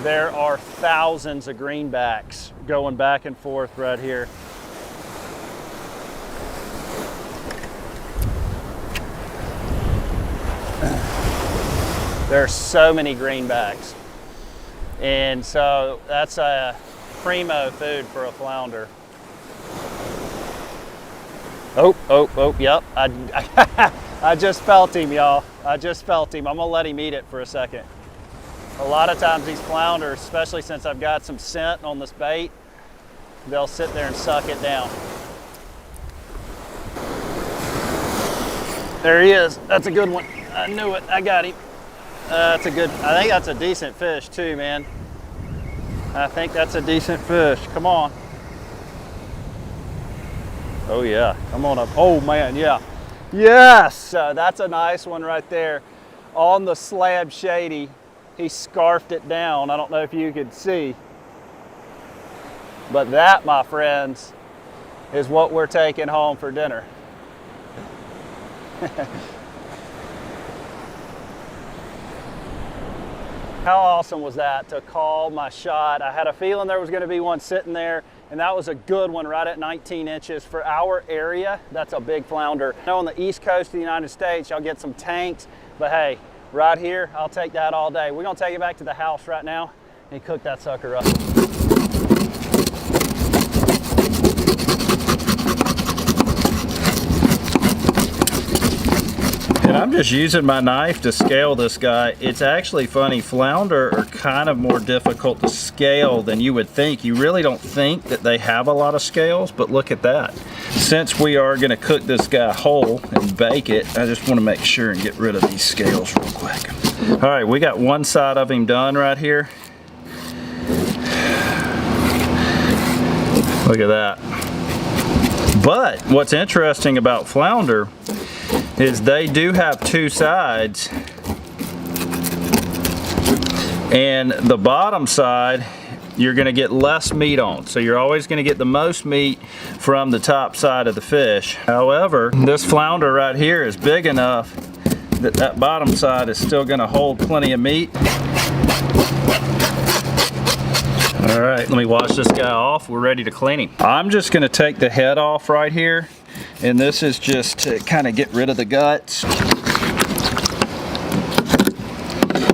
B: There are thousands of greenbacks going back and forth right here. There's so many greenbacks. And so that's a primo food for a flounder. Oh, yep. I just felt him, y'all. I just felt him. I'm gonna let him eat it for a second. A lot of times these flounders, especially since I've got some scent on this bait, they'll sit there and suck it down. There he is. That's a good one. I knew it. I got him. That's a good, I think that's a decent fish too, man. I think that's a decent fish. Come on. Oh yeah, come on up. Oh man, yeah. Yes, that's a nice one right there. On the slab shady, he scarfed it down. I don't know if you could see. But that, my friends, is what we're taking home for dinner. How awesome was that to call my shot? I had a feeling there was going to be one sitting there, and that was a good one right at 19 inches. For our area, that's a big flounder. I know on the east coast of the United States, y'all get some tanks, but hey, right here, I'll take that all day. We're going to take it back to the house right now and cook that sucker up. And I'm just using my knife to scale this guy. It's actually funny, flounder are kind of more difficult to scale than you would think. You really don't think that they have a lot of scales, but look at that. Since we are gonna cook this guy whole and bake it, I just wanna make sure and get rid of these scales real quick. All right, we got one side of him done right here. Look at that. But what's interesting about flounder is they do have two sides, and the bottom side you're going to get less meat on, so you're always going to get the most meat from the top side of the fish. However, this flounder right here is big enough that that bottom side is still going to hold plenty of meat. All right, let me wash this guy off. We're ready to clean him. I'm just going to take the head off right here. And this is just to kind of get rid of the guts.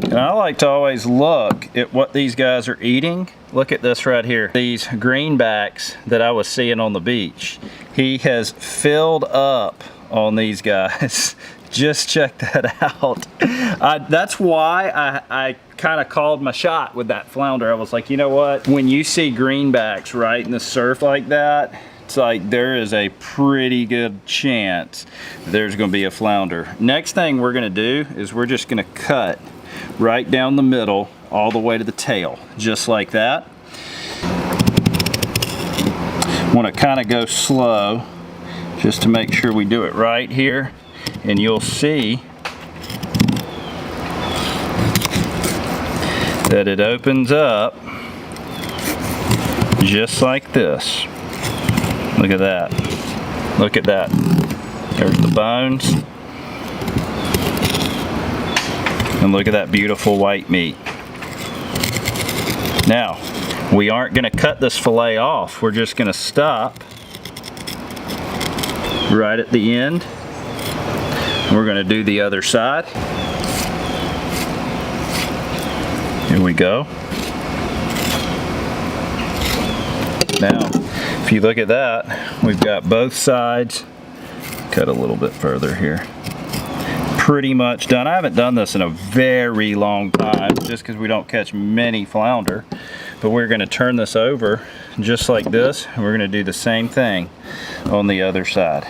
B: And I like to always look at what these guys are eating. Look at this right here. These greenbacks that I was seeing on the beach. He has filled up on these guys. Just check that out. That's why I kind of called my shot with that flounder. I was like, you know what? When you see greenbacks right in the surf like that, it's like there is a pretty good chance there's going to be a flounder. Next thing we're going to do is we're just going to cut right down the middle all the way to the tail, just like that. Want to kind of go slow just to make sure we do it right here, and you'll see that it opens up just like this. Look at that. Look at that. There's the bones. And look at that beautiful white meat. Now, we aren't going to cut this fillet off. We're just going to stop right at the end. We're going to do the other side. Here we go. Now, if you look at that, we've got both sides. Cut a little bit further here. Pretty much done. I haven't done this in a very long time just because we don't catch many flounder. But we're going to turn this over just like this, and we're going to do the same thing on the other side.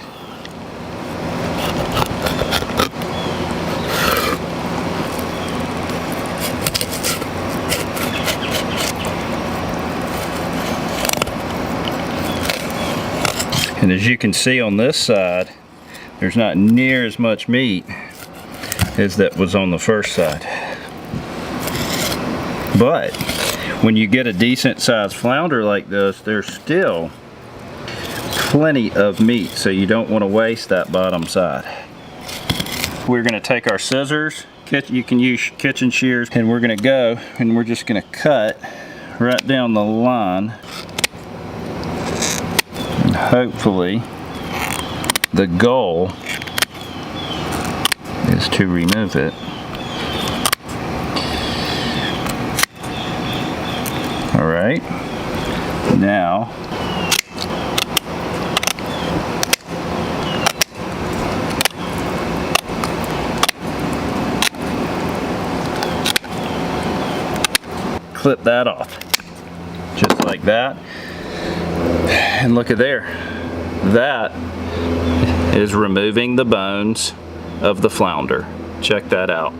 B: And as you can see on this side, there's not near as much meat as that was on the first side. But when you get a decent sized flounder like this, there's still plenty of meat, so you don't want to waste that bottom side. We're going to take our scissors, you can use kitchen shears, and we're going to go and we're just going to cut right down the line. And hopefully the goal is to remove it. All right, now clip that off, just like that. And look at there, that is removing the bones of the flounder. Check that out.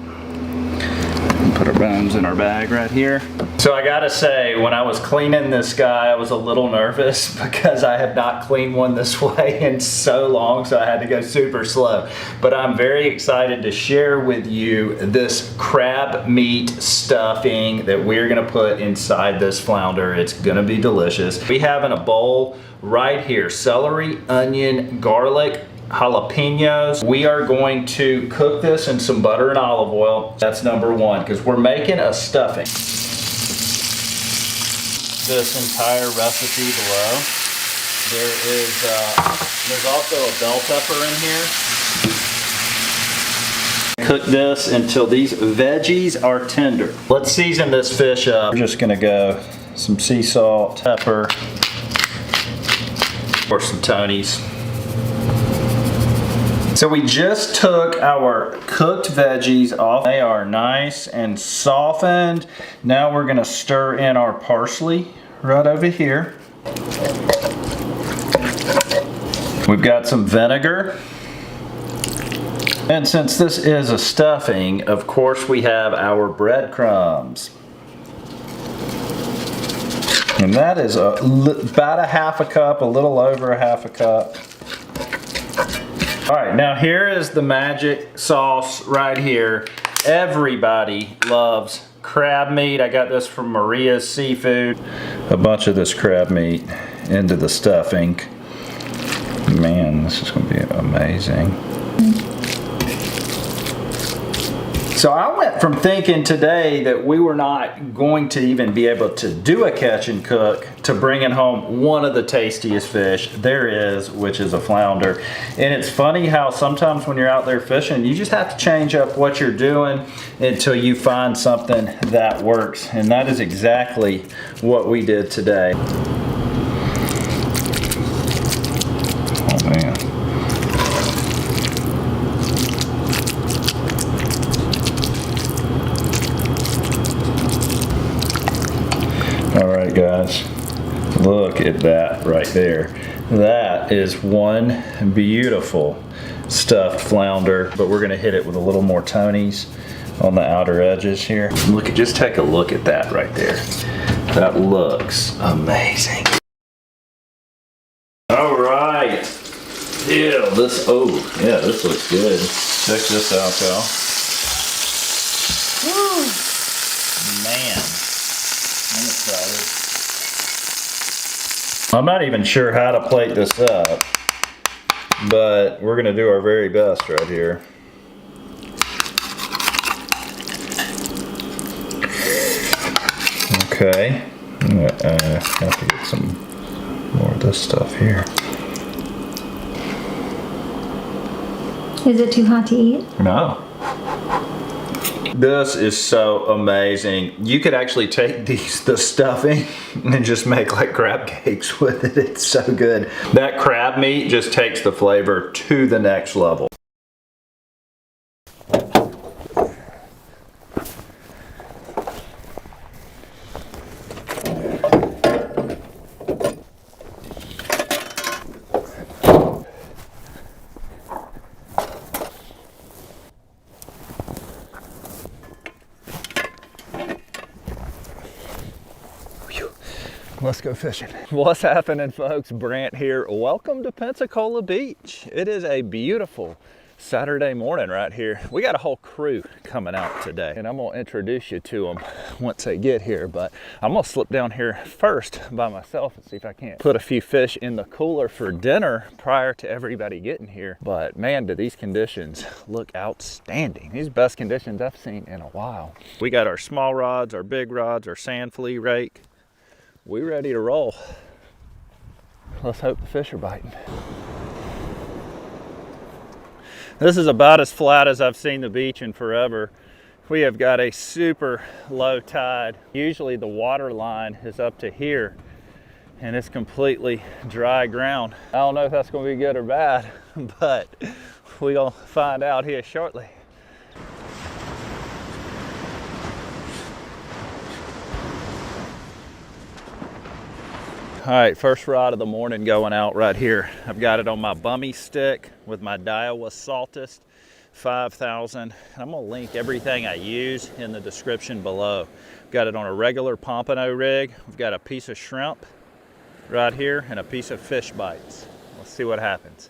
B: Put our bones in our bag right here. So I gotta say, when I was cleaning this guy, I was a little nervous because I have not cleaned one this way in so long, so I had to go super slow. But I'm very excited to share with you this crab meat stuffing that we're gonna put inside this flounder. It's gonna be delicious. We have in a bowl right here celery, onion, garlic, jalapenos. We are going to cook this in some butter and olive oil. That's number one, because we're making a stuffing. This entire recipe below. There's also a bell pepper in here. Cook this until these veggies are tender. Let's season this fish up. We're just gonna go some sea salt, pepper, or some Tony's. So we just took our cooked veggies off. They are nice and softened. Now we're gonna stir in our parsley right over here. We've got some vinegar. And since this is a stuffing, of course we have our breadcrumbs. And that is about a half a cup, a little over a half a cup. All right, now here is the magic sauce right here. Everybody loves crab meat. I got this from Maria's Seafood. A bunch of this crab meat into the stuffing. Man, this is gonna be amazing. So I went from thinking today that we were not going to even be able to do a catch and cook to bringing home one of the tastiest fish there is, which is a flounder. And it's funny how sometimes when you're out there fishing, you just have to change up what you're doing until you find something that works. And that is exactly what we did today. Oh man. Look at that right there. That is one beautiful stuffed flounder, but we're gonna hit it with a little more Tony's on the outer edges here. Just take a look at that right there. That looks amazing. All right. Yeah, this looks good. Check this out, y'all. Woo. Man, I'm excited. I'm not even sure how to plate this up, but we're gonna do our very best right here. Okay, I'm gonna have to get some more of this stuff here.
D: Is it too hot to eat?
B: No. This is so amazing. You could actually take the stuffing and just make like crab cakes with it. It's so good. That crab meat just takes the flavor to the next level.
A: Let's go fishing.
B: What's happening, folks? Brant here. Welcome to Pensacola Beach. It is a beautiful Saturday morning right here. We got a whole crew coming out today, and I'm gonna introduce you to them once they get here, but I'm gonna slip down here first by myself and see if I can't put a few fish in the cooler for dinner prior to everybody getting here. But man, do these conditions look outstanding. These best conditions I've seen in a while. We got our small rods, our big rods, our sand flea rake. We ready to roll. Let's hope the fish are biting. This is about as flat as I've seen the beach in forever. We have got a super low tide. Usually the water line is up to here and it's completely dry ground. I don't know if that's gonna be good or bad, but we're gonna find out here shortly. All right, first rod of the morning going out right here. I've got it on my bummy stick with my Daiwa Saltist 5000. I'm gonna link everything I use in the description below. Got it on a regular pompano rig. We've got a piece of shrimp right here and a piece of fish bites. Let's see what happens.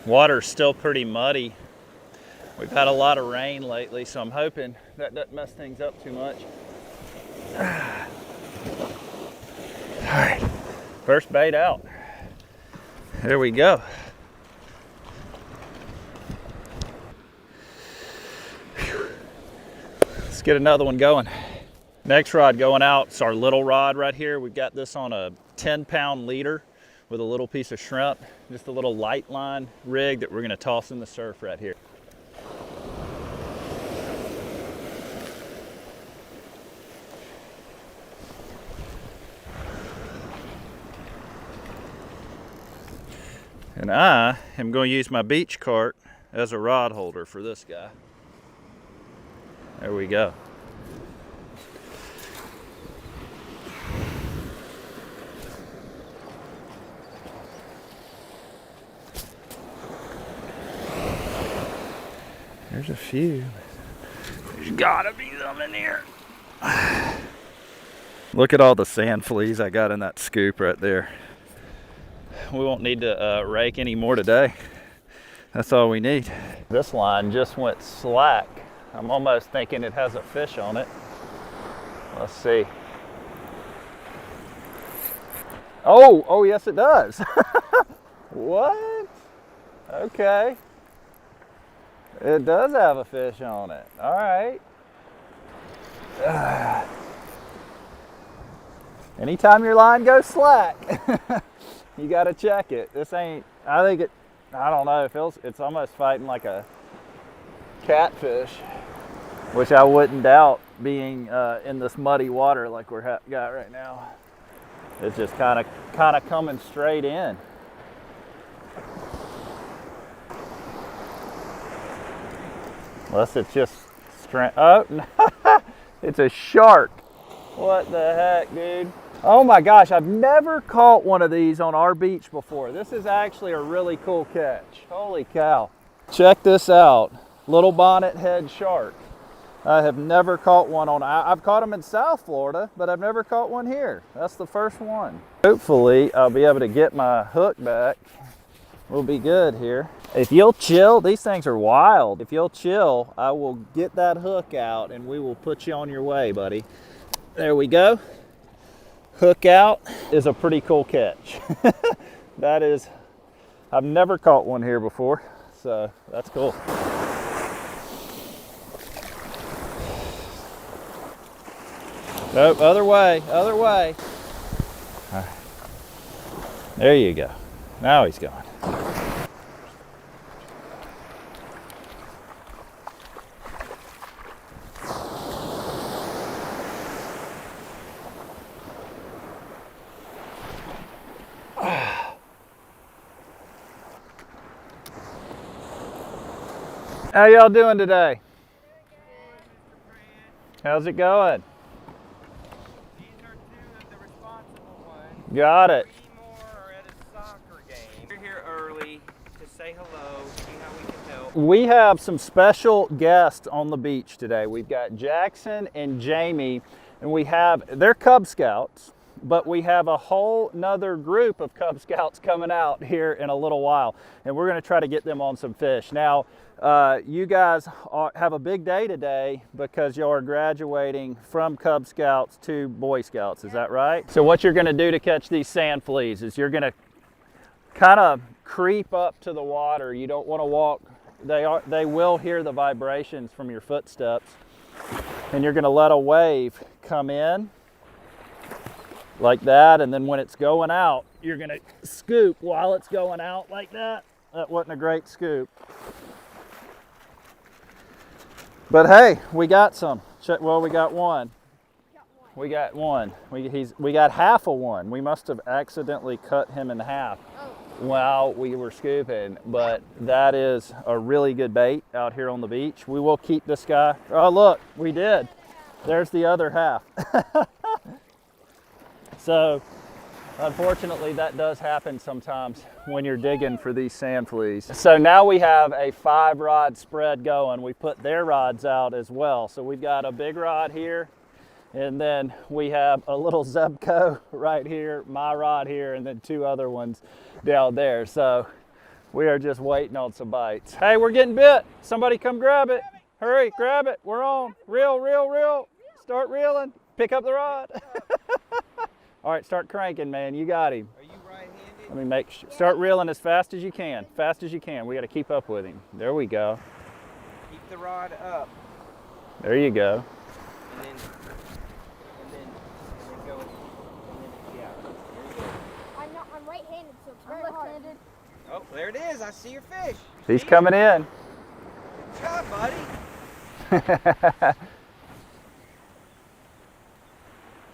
B: Water's still pretty muddy. We've had a lot of rain lately, so I'm hoping that doesn't mess things up too much. All right, first bait out. There we go. Whew. Let's get another one going. Next rod going out, it's our little rod right here. We've got this on a 10-pound leader with a little piece of shrimp, just a little light line rig that we're gonna toss in the surf right here. And I am going to use my beach cart as a rod holder for this guy. There we go. There's a few. There's gotta be some in here. Look at all the sand fleas I got in that scoop right there. We won't need to rake any more today. That's all we need. This line just went slack. I'm almost thinking it has a fish on it. Let's see. Oh yes it does. What? Okay. It does have a fish on it. All right. Anytime your line goes slack, you got to check it. This ain't, I don't know, it's almost fighting like a catfish, which I wouldn't doubt being in this muddy water like we're got right now. It's just kind of coming straight in. Unless it's just oh, it's a shark. What the heck, dude? Oh my gosh, I've never caught one of these on our beach before. This is actually a really cool catch. Holy cow. Check this out. Little bonnet head shark. I have never caught one on, I've caught them in South Florida, but I've never caught one here. That's the first one. Hopefully I'll be able to get my hook back. We'll be good here. If you'll chill, these things are wild. If you'll chill, I will get that hook out and we will put you on your way, buddy. There we go. Hook out is a pretty cool catch. That is, I've never caught one here before, so that's cool. Nope, other way, other way. All right. There you go. Now he's gone. How y'all doing today? How's it going?
C: These are two of the responsible ones.
B: Got it.
C: 3 more are at a soccer game. We're here early to say hello, see how we can help.
B: We have some special guests on the beach today. We've got Jackson and Jamie, and they're Cub Scouts, but we have a whole nother group of Cub Scouts coming out here in a little while, and we're going to try to get them on some fish. Now, you guys have a big day today because you are graduating from Cub Scouts to Boy Scouts, is that right? So what you're going to do to catch these sand fleas is you're going to kind of creep up to the water. You don't want to walk. They will hear the vibrations from your footsteps, and you're going to let a wave come in like that, and then when it's going out, you're going to scoop while it's going out like that. That wasn't a great scoop. But hey, we got some. Well, we got one. We got one. We got half of one. We must have accidentally cut him in half while we were scooping. But that is a really good bait out here on the beach. We will keep this guy. Oh, look, we did. There's the other half. So, unfortunately, that does happen sometimes when you're digging for these sand fleas. So now we have a 5-rod spread going. We put their rods out as well. So we've got a big rod here, and then we have a little Zebco right here, my rod here, and then 2 other ones down there. So we are just waiting on some bites. Hey, we're getting bit. Somebody come grab it. Hurry, grab it. We're on. Reel, reel, reel. Start reeling. Pick up the rod. All right, start cranking, man. You got him.
C: Are you right-handed?
B: Let me make sure. Start reeling as fast as you can. Fast as you can. We got to keep up with him. There we go.
C: Keep the rod up.
B: There you go.
C: And then go, and then, yeah. There you go.
E: I'm right-handed, so it's very hard.
C: Oh, there it is. I see your fish.
B: He's
C: See?
B: coming in.
C: Good job, buddy.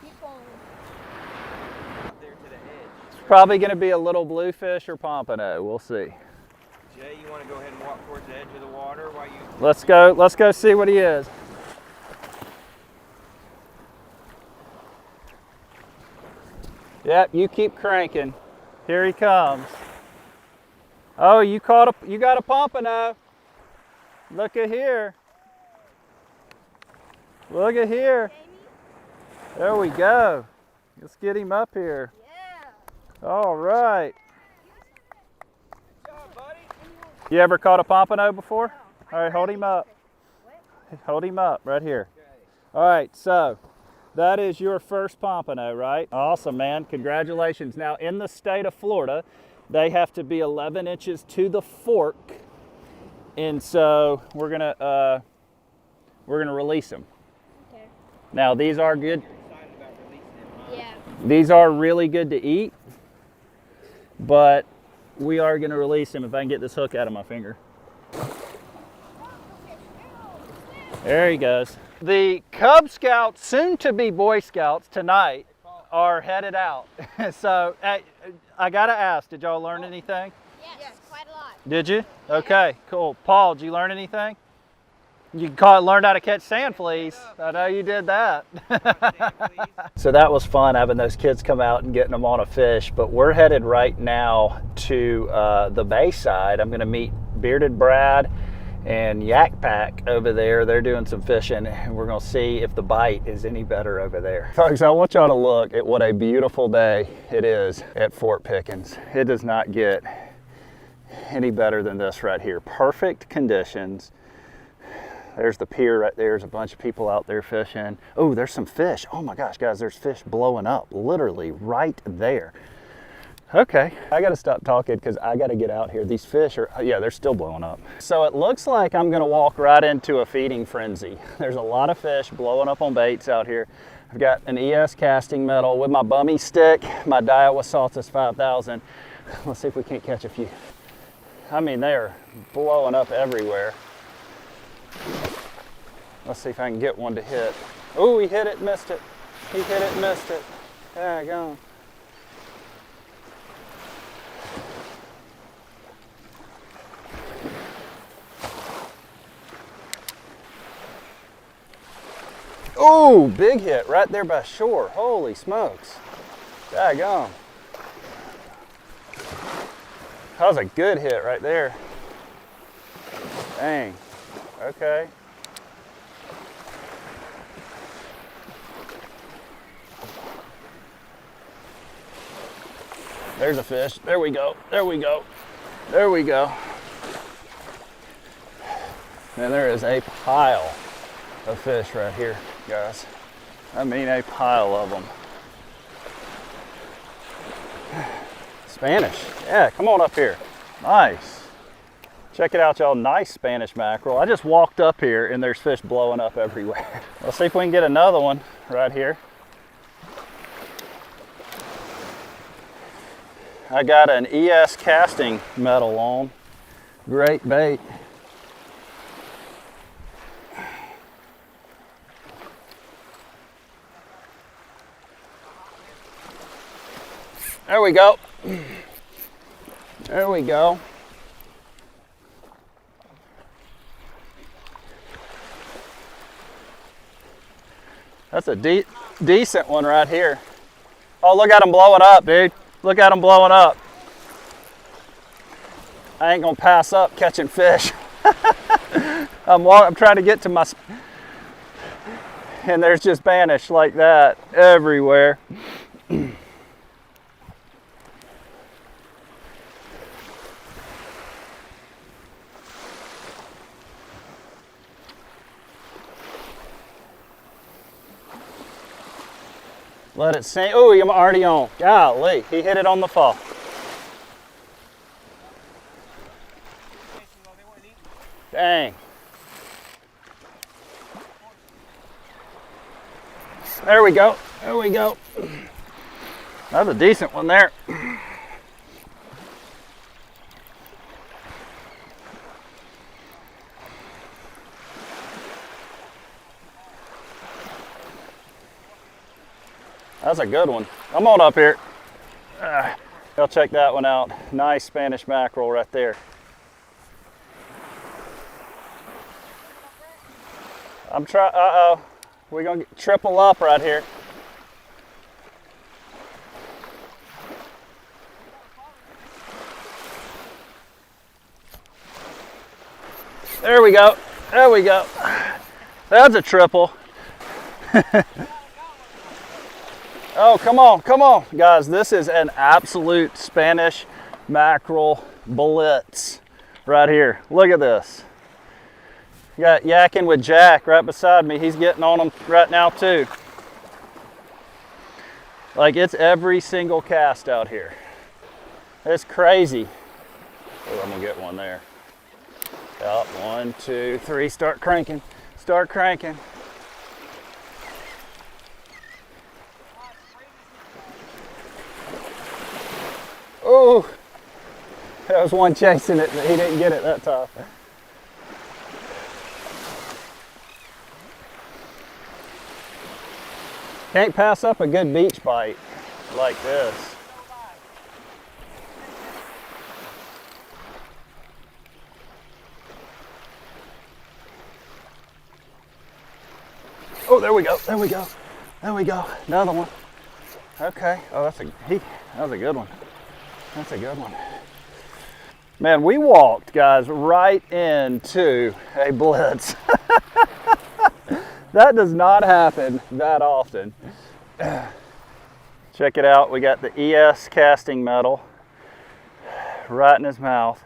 E: Keep going.
C: Out there to the edge.
B: It's probably going to be a little bluefish or pompano. We'll see.
C: Jay, you want to go ahead and walk towards the edge of the water while you...
B: Let's go see what he is. Yep, you keep cranking. Here he comes. Oh, you got a pompano. Look at here. Look at here. There we go. Let's get him up here.
E: Yeah.
B: All right.
C: Good job, buddy.
B: You ever caught a pompano before? All right, hold him up. Hold him up right here. All right, so that is your first pompano, right? Awesome, man. Congratulations. Now, in the state of Florida, they have to be 11 inches to the fork, and so we're gonna release them.
E: Okay.
B: Now, these are good.
C: Excited about releasing him, huh?
E: Yeah.
B: These are really good to eat, but we are gonna release them if I can get this hook out of my finger. There he goes. The Cub Scouts, soon to be Boy Scouts tonight, are headed out. So I gotta ask, did y'all learn anything?
E: Yes, quite a lot.
B: Did you? Okay, cool. Paul, did you learn anything? You learned how to catch sand fleas. I know you did that. So that was fun having those kids come out and getting them on a fish. But we're headed right now to the bay side. I'm going to meet Bearded Brad and Yak Pack over there. They're doing some fishing, and we're going to see if the bite is any better over there. Folks, I want y'all to look at what a beautiful day it is at Fort Pickens. It does not get any better than this right here. Perfect conditions. There's the pier right there. There's a bunch of people out there fishing. Oh, there's some fish. Oh my gosh, guys, there's fish blowing up literally right there. Okay, I gotta stop talking because I gotta get out here. These fish are, yeah, they're still blowing up. So it looks like I'm gonna walk right into a feeding frenzy. There's a lot of fish blowing up on baits out here. I've got an ES casting metal with my bummy stick, my Daiwa Saltus 5000. Let's see if we can't catch a few. I mean, they are blowing up everywhere. Let's see if I can get one to hit. Oh, he hit it, missed it. He hit it, missed it. Daggone. Oh, big hit right there by shore. Holy smokes. Daggone. That was a good hit right there. Dang. Okay. There's a fish. There we go. There we go. There we go. And there is a pile of fish right here, guys. I mean, a pile of them. Spanish. Yeah, come on up here. Nice. Check it out, y'all. Nice Spanish mackerel. I just walked up here and there's fish blowing up everywhere. Let's see if we can get another one right here. I got an ES casting metal on. Great bait. There we go. There we go. That's a decent one right here. Oh, look at him blowing up, dude. Look at him blowing up. I ain't gonna pass up catching fish. I'm trying to get to my, and there's just Spanish like that everywhere. Let it sink. Oh, I'm already on. Golly, he hit it on the fall. Dang. There we go. There we go. That's a decent one there. That's a good one. Come on up here. Y'all check that one out. Nice Spanish mackerel right there. I'm trying, uh-oh. We're gonna get triple up right here. There we go. There we go. That's a triple. Oh, come on, come on. Guys, this is an absolute Spanish mackerel blitz right here. Look at this. Got Yakking with Jack right beside me. He's getting on them right now too. Like, it's every single cast out here. It's crazy. Oh, I'm gonna get one there. Yep, 1, 2, 3, start cranking, start cranking. Oh, there was one chasing it, but he didn't get it that time. Can't pass up a good beach bite like this. Oh, there we go, there we go. There we go, another one. Okay, oh, that was a good one. That's a good one. Man, we walked, guys, right into a blitz. That does not happen that often. Check it out, we got the ES casting metal right in his mouth.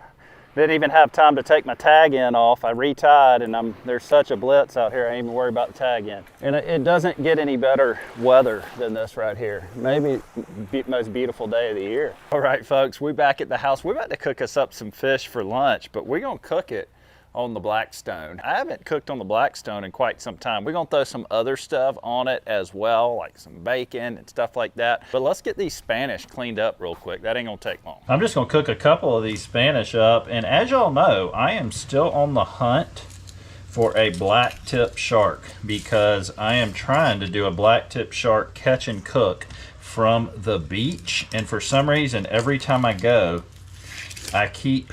B: Didn't even have time to take my tag end off. I retied, and there's such a blitz out here, I ain't even worry about the tag end. And it doesn't get any better weather than this right here. Maybe the most beautiful day of the year. All right, folks, we back at the house. We're about to cook us up some fish for lunch, but we're gonna cook it on the Blackstone. I haven't cooked on the Blackstone in quite some time. We're gonna throw some other stuff on it as well, like some bacon and stuff like that. But let's get these Spanish cleaned up real quick. That ain't gonna take long. I'm just gonna cook a couple of these Spanish up. And as y'all know, I am still on the hunt for a black tip shark because I am trying to do a black tip shark catch and cook from the beach. And for some reason, every time I go, I keep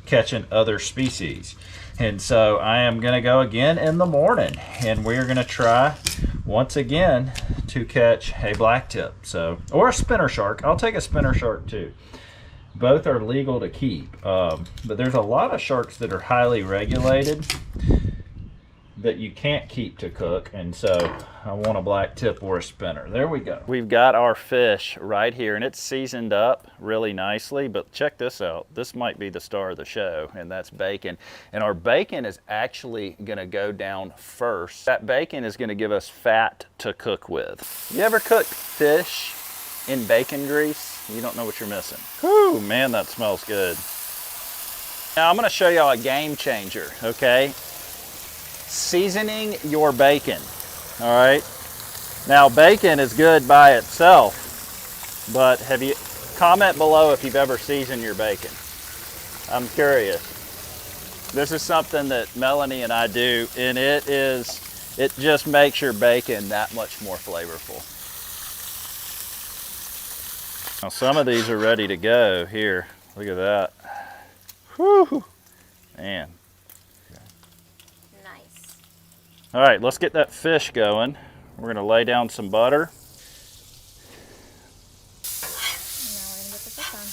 B: catching other species. And so I am gonna go again in the morning, and we're gonna try once again to catch a black tip, or a spinner shark. I'll take a spinner shark too. Both are legal to keep, but there's a lot of sharks that are highly regulated that you can't keep to cook, and so I want a black tip or a spinner. There we go. We've got our fish right here, and it's seasoned up really nicely, but check this out. This might be the star of the show, and that's bacon. And our bacon is actually gonna go down first. That bacon is gonna give us fat to cook with. You ever cook fish in bacon grease? You don't know what you're missing. Whew, man, that smells good. Now I'm gonna show y'all a game changer, okay? Seasoning your bacon, all right? Now bacon is good by itself, but comment below if you've ever seasoned your bacon. I'm curious. This is something that Melanie and I do, and it just makes your bacon that much more flavorful. Now some of these are ready to go here. Look at that. Whew, man. All right, let's get that fish going. We're gonna lay down some butter.
E: Now we're gonna get the fish on.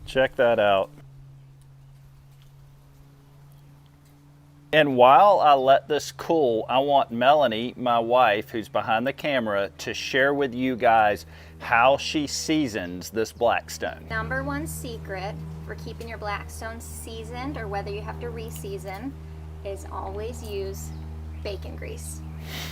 B: Check that out. And while I let this cool, I want Melanie, my wife, who's behind the camera, to share with you guys how she seasons this Blackstone.
E: Number one secret for keeping your Blackstone seasoned, or whether you have to re-season, is always use bacon grease.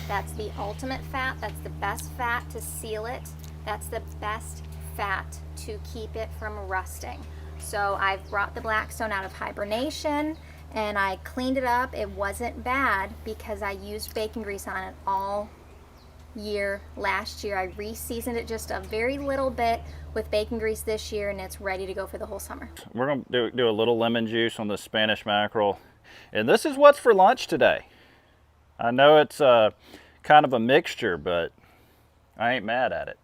E: That's the ultimate fat. That's the best fat to seal it. That's the best fat to keep it from rusting. So I've brought the Blackstone out of hibernation and I cleaned it up. It wasn't bad because I used bacon grease on it all year last year. I re-seasoned it just a very little bit with bacon grease this year, and it's ready to go for the whole summer.
B: We're gonna do a little lemon juice on the Spanish mackerel, and this is what's for lunch today. I know it's kind of a mixture, but I ain't mad at it.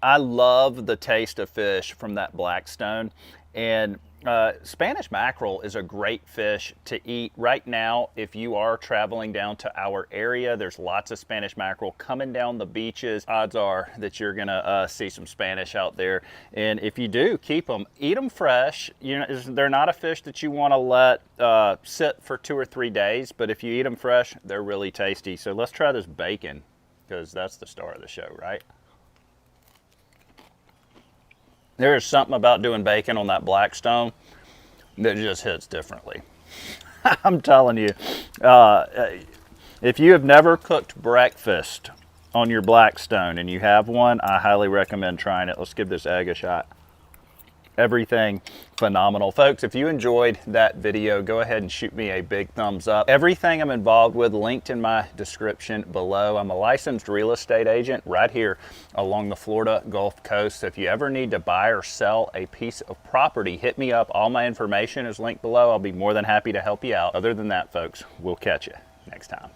B: I love the taste of fish from that Blackstone, and Spanish mackerel is a great fish to eat right now. If you are traveling down to our area, there's lots of Spanish mackerel coming down the beaches. Odds are that you're gonna see some Spanish out there, and if you do, keep them, eat them fresh. You know, they're not a fish that you want to let sit for 2 or 3 days, but if you eat them fresh, they're really tasty. So let's try this bacon, because that's the star of the show, right? There is something about doing bacon on that Blackstone that just hits differently. I'm telling you, if you have never cooked breakfast on your Blackstone and you have one, I highly recommend trying it. Let's give this egg a shot. Everything phenomenal. Folks, if you enjoyed that video, go ahead and shoot me a big thumbs up. Everything I'm involved with linked in my description below. I'm a licensed real estate agent right here along the Florida Gulf Coast. So if you ever need to buy or sell a piece of property, hit me up. All my information is linked below. I'll be more than happy to help you out. Other than that, folks, we'll catch you next time.